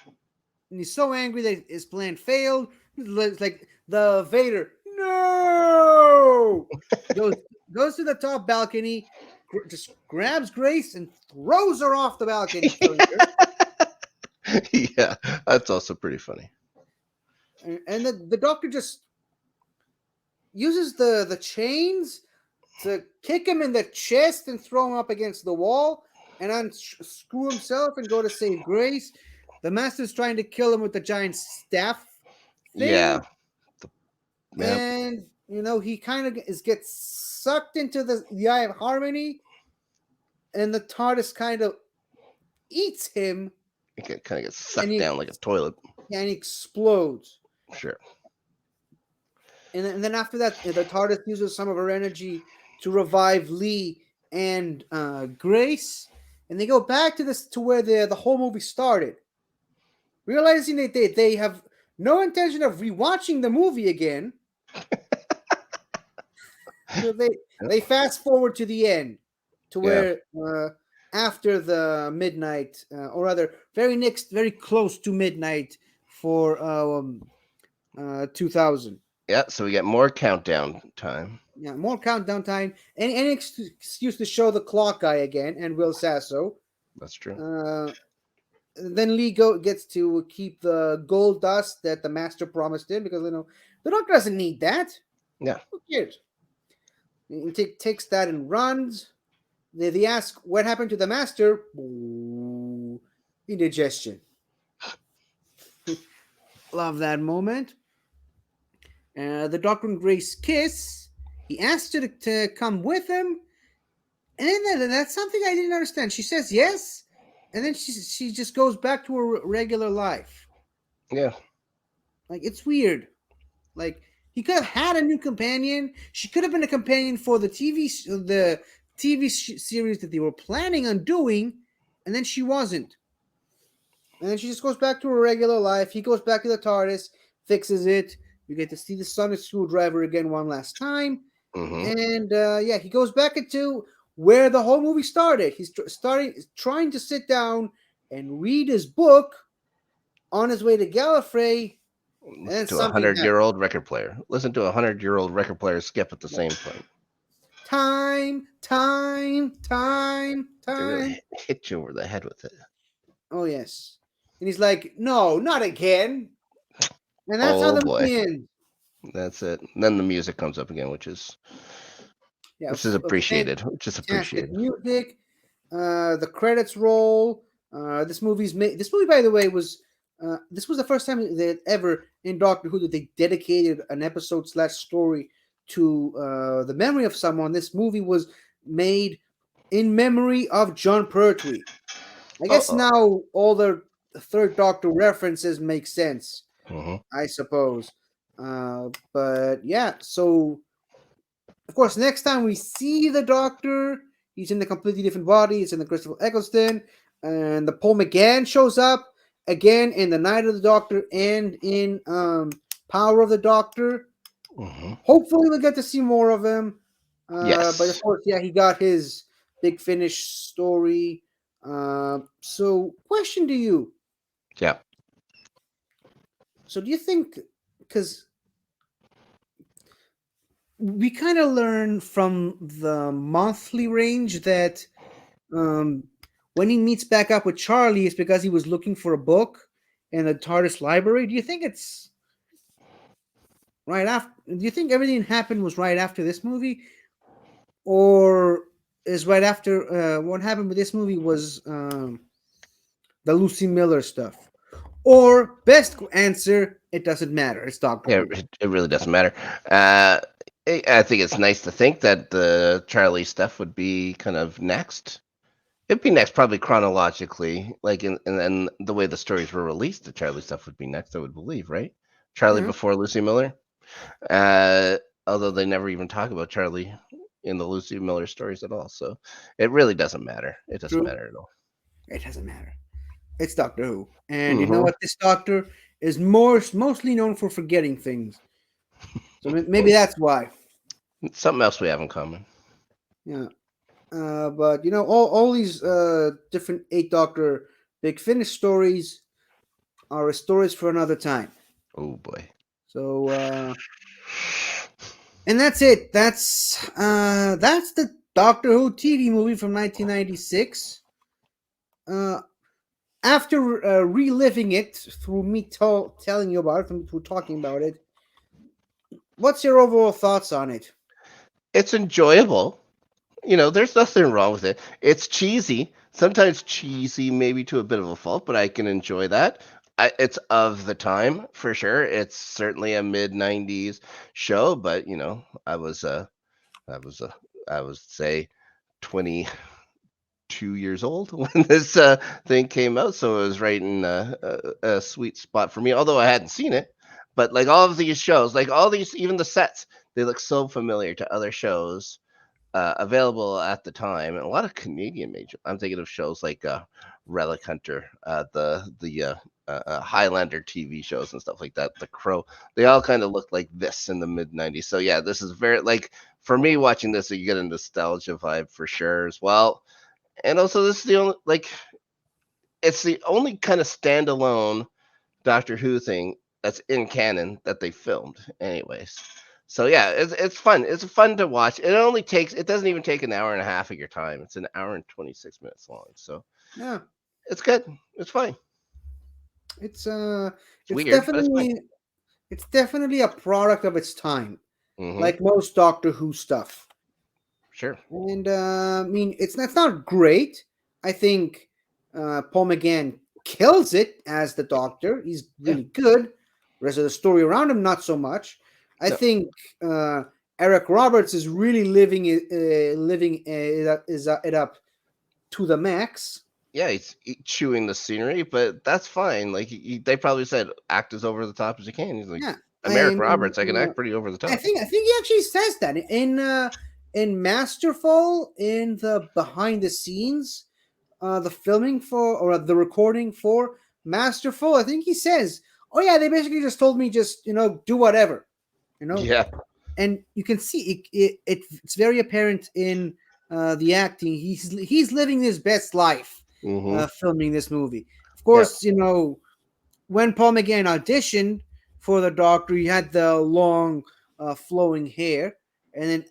And he's so angry that his plan failed. It's like the Vader, no, goes goes to the top balcony, just grabs Grace and throws her off the balcony, killing her. Yeah, that's also pretty funny. And the Doctor just uses the chains to kick him in the chest and throw him up against the wall, and unscrew himself and go to save Grace. The Master's trying to kill him with the giant staff Yeah. thing, Yep. and he kind of gets sucked into the Eye of Harmony, and the TARDIS kind of eats him, It kind of gets and sucked down like a toilet. he explodes. Sure. And then after that, the TARDIS uses some of her energy to revive Lee and Grace, and they go back to where the whole movie started, realizing that they have no intention of rewatching the movie again. So they fast forward to the end, to Yeah. where after the midnight, or rather, very close to midnight for 2000. Yeah. So we get more countdown time. Yeah, more countdown time. Any excuse to show the clock guy again and Will Sasso. That's true. Then Lee gets to keep the gold dust that the Master promised him, because the Doctor doesn't need that. Yeah. Who cares? He takes that and runs. They ask what happened to the Master. Ooh, indigestion. Love that moment. The Doctor and Grace kiss. He asks her to come with him, and then that's something I didn't understand. She says yes, and then she just goes back to her regular life. Yeah. Like, it's weird. Like, he could have had a new companion. She could have been a companion for the TV series that they were planning on doing, and then she wasn't. And then she just goes back to her regular life. He goes back to the TARDIS, fixes it. You get to see the Sonic screwdriver again one last time. Hmm. And he goes back into where the whole movie started. He's trying to sit down and read his book on his way to Gallifrey, and Listen then to a something happens. 100-year-old record player. Listen to a 100-year-old record player skip at the same point. Time. They really hit you over the head with it. Oh, yes. And he's like, no, not again. And that's how Oh the boy. movie ends. That's it. And then the music comes up again, which is appreciated. Fantastic music. The credits roll. This movie, by the way, was this was the first time that ever in Doctor Who that they dedicated an episode/story to the memory of someone. This movie was made in memory of John Pertwee. I guess Oh. now all the Third Doctor references make sense, Mhm. I suppose. But yeah, so of course, next time we see the Doctor, he's in a completely different body. It's in the Christopher Eccleston, and the Paul McGann shows up again in the Night of the Doctor and in Power of the Doctor. Mhm. Hopefully, we'll get to see more of him. But of Yes. course, yeah, he got his Big Finish story. So, question to you: Yeah. so, do you think, because we kind of learn from the monthly range that um, when he meets back up with Charlie, it's because he was looking for a book in the TARDIS library. Do you think it's right after? Do you think everything happened was right after this movie, or is right after what happened with this movie was the Lucy Miller stuff? Or best answer, it doesn't matter. It's Doctor Yeah. Who. It really doesn't matter. Uh, I think it's nice to think that the Charlie stuff would be kind of next. It'd be next, probably chronologically, like and then the way the stories were released, the Charlie stuff would be next. I would believe, right? Charlie Yeah, before Lucy Miller. Uh, Although they never even talk about Charlie in the Lucy Miller stories at all, so it really doesn't matter. It doesn't true. matter at all. It doesn't matter. It's Doctor Who, and you know Hmm. what? This Doctor is mostly known for forgetting things. So maybe that's why. Something else we have in common. Yeah. But you know, all these different Eight Doctor Big Finish stories are stories for another time. Oh boy. So and that's it. That's the Doctor Who TV movie from 1996. Uh, After reliving it through me telling you about it, through talking about it, what's your overall thoughts on it? It's enjoyable. There's nothing wrong with it. It's cheesy, sometimes cheesy, maybe to a bit of a fault, but I can enjoy that. It's of the time for sure. It's certainly a mid '90s show, but I was I was say 22 years old when this thing came out, so it was right in a sweet spot for me. Although I hadn't seen it, but like all of these shows, like all these, even the sets, they look so familiar to other shows available at the time, and a lot of Canadian major. I'm thinking of shows like Relic Hunter, the Highlander TV shows and stuff like that. The Crow, they all kind of looked like this in the mid '90s. So yeah, this is very like for me watching this, you get a nostalgia vibe for sure as well. And also, this is the only it's the only kind of standalone Doctor Who thing that's in canon that they filmed, anyways. So yeah, it's fun. It's fun to watch. It doesn't even take an hour and a half of your time. It's an hour and 26 minutes long. So Yeah, it's good. It's fine. it's It's it's weird, but it's fine. definitely a product of its time, Hmm. like most Doctor Who stuff. Sure. And I mean, it's not great. I think Paul McGann kills it as the Doctor. He's Yeah. really good. The rest of the story around him, not so much. I No. think Eric Roberts is really it up to the max. Yeah, he's chewing the scenery, but that's fine. Like they probably said, act as over the top as you can. He's like, Yeah, I'm I Eric mean, Roberts. I can act pretty over the top. I think he actually says that in Masterful, in the behind the scenes, the filming for or the recording for Masterful. I think he says, "Oh yeah, they basically just told me just do whatever," you know, Yeah. and you can see it's very apparent in the acting. He's living his best life Hmm. filming this movie. Of Yeah. course, when Paul McGann auditioned for the Doctor, he had the long, flowing hair, and then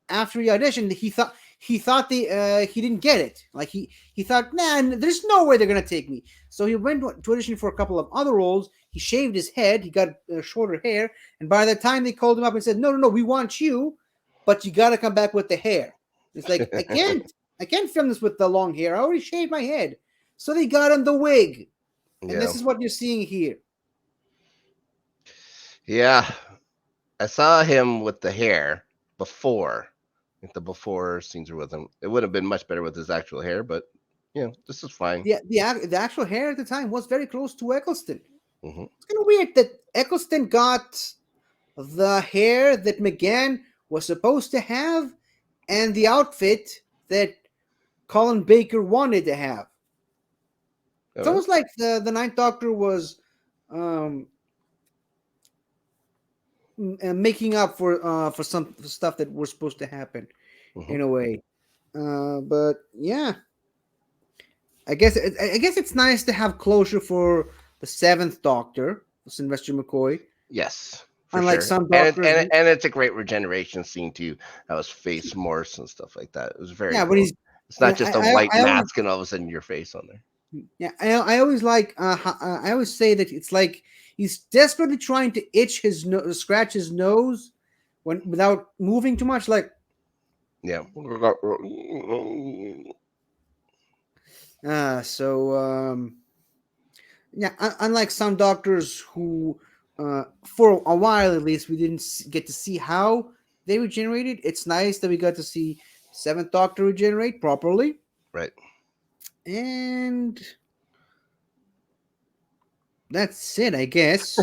after he auditioned, he didn't get it. Like he thought, man, there's no way they're gonna take me. So he went to audition for a couple of other roles. He shaved his head. He got shorter hair, and by the time they called him up and said, no, we want you, but you got to come back with the hair. It's like I can't film this with the long hair. I already shaved my head. So they got him the wig, and Yeah. this is what you're seeing here. Yeah. I saw him with the hair before, Like the before scenes are with him. It would have been much better with his actual hair, but this is fine. The actual hair at the time was very close to Eccleston. Hmm. It's kind of weird that Eccleston got the hair that McGann was supposed to have and the outfit that Colin Baker wanted to have. It's almost like the Ninth Doctor was making up for some stuff that was supposed to happen in a way. But yeah, I guess it's nice to have closure for the Seventh Doctor, Sylvester McCoy. Yes, for Unlike sure. some And, doctors, and it's a great regeneration scene too. How his face morphs and stuff like that. It was very yeah, cool. but he's It's not just a white I always, mask and all of a sudden your face on there. yeah, I always like I always say that it's like he's desperately trying to itch his scratch his nose without moving too much, like Yeah. Yeah, unlike some doctors who for a while at least we didn't get to see how they regenerated. It's nice that we got to see Seventh Doctor regenerate properly. Right. And that's it, I guess.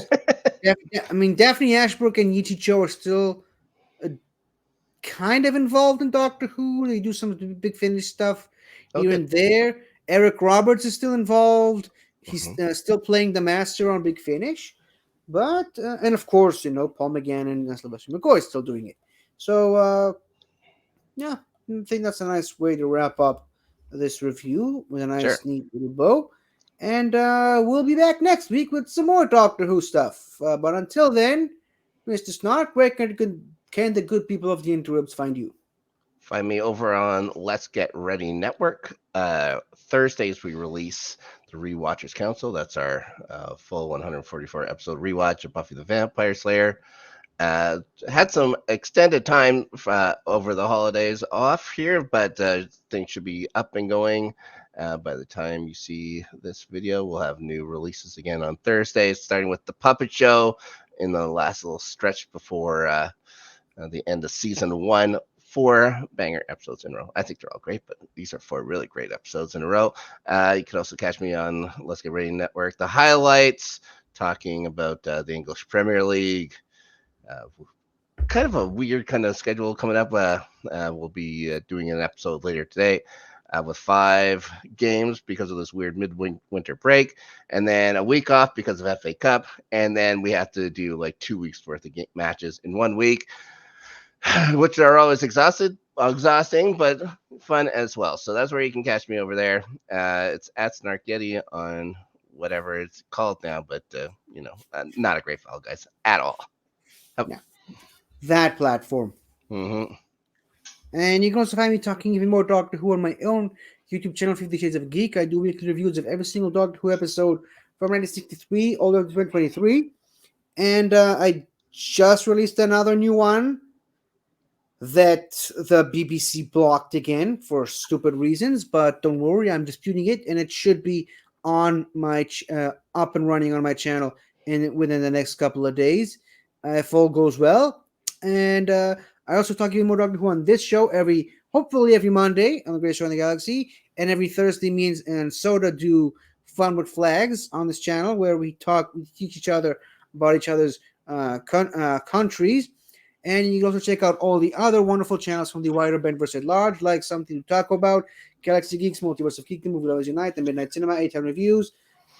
I mean, Daphne Ashbrook and Yi Cho are still kind of involved in Doctor Who. They do some Big Finish stuff here and there. Eric Roberts is still involved. He's still playing the Master on Big Finish. But, and of course, Paul McGann and Sylvester McCoy is still doing it. So, yeah, I think that's a nice way to wrap up this review with a nice, neat little bow. And we'll be back next week with some more Doctor Who stuff. But until then, Mr. Snark, where can the good people of the interwebs find you? Find me over on Let's Get Ready Network. Thursdays we release the Rewatchers Council. That's our full 144 episode rewatch of Buffy the Vampire Slayer. Had some extended time over the holidays off here, but things should be up and going. By the time you see this video, we'll have new releases again on Thursdays, starting with The Puppet Show in the last little stretch before the end of season 1. 4 banger episodes in a row. I think they're all great, but these are 4 really great episodes in a row. You can also catch me on Let's Get Ready Network, The Highlights, talking about the English Premier League. Kind of a weird kind of schedule coming up. We'll be doing an episode later today with 5 games because of this weird midwinter break, and then a week off because of FA Cup, and then we have to do like 2 weeks worth of matches in 1 week, which are always exhausting, but fun as well. So that's where you can catch me over there. It's at Snark Yeti on whatever it's called now, but not a great follow, guys, at all. Yeah. That platform. Mm-hmm. And you can also find me talking even more Doctor Who on my own YouTube channel, 50 Shades of Geek. I do weekly reviews of every single Doctor Who episode from 1963 all the way to 2023. And I just released another new one that the BBC blocked again for stupid reasons. But don't worry, I'm disputing it, and it should be on my up and running on my channel within the next couple of days, if all goes well. And I also talk even more Doctor Who on this show hopefully every Monday on the Greatest Show in the Galaxy, and every Thursday me and Soda do Fun with Flags on this channel, where we teach each other about each other's countries. And you can also check out all the other wonderful channels from the wider Benverse at large, like Something to Talk About, Galaxy Geeks, Multiverse of Geek, The Movie Lovers Unite, The Midnight Cinema, 8-Time Reviews,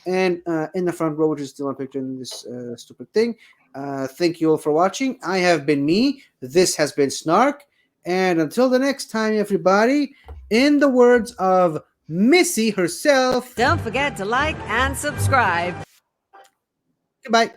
and In the Front Row, which is still on picture in this stupid thing. Thank you all for watching. I have been me. This has been Snark. And until the next time, everybody, in the words of Missy herself, don't forget to like and subscribe. Goodbye.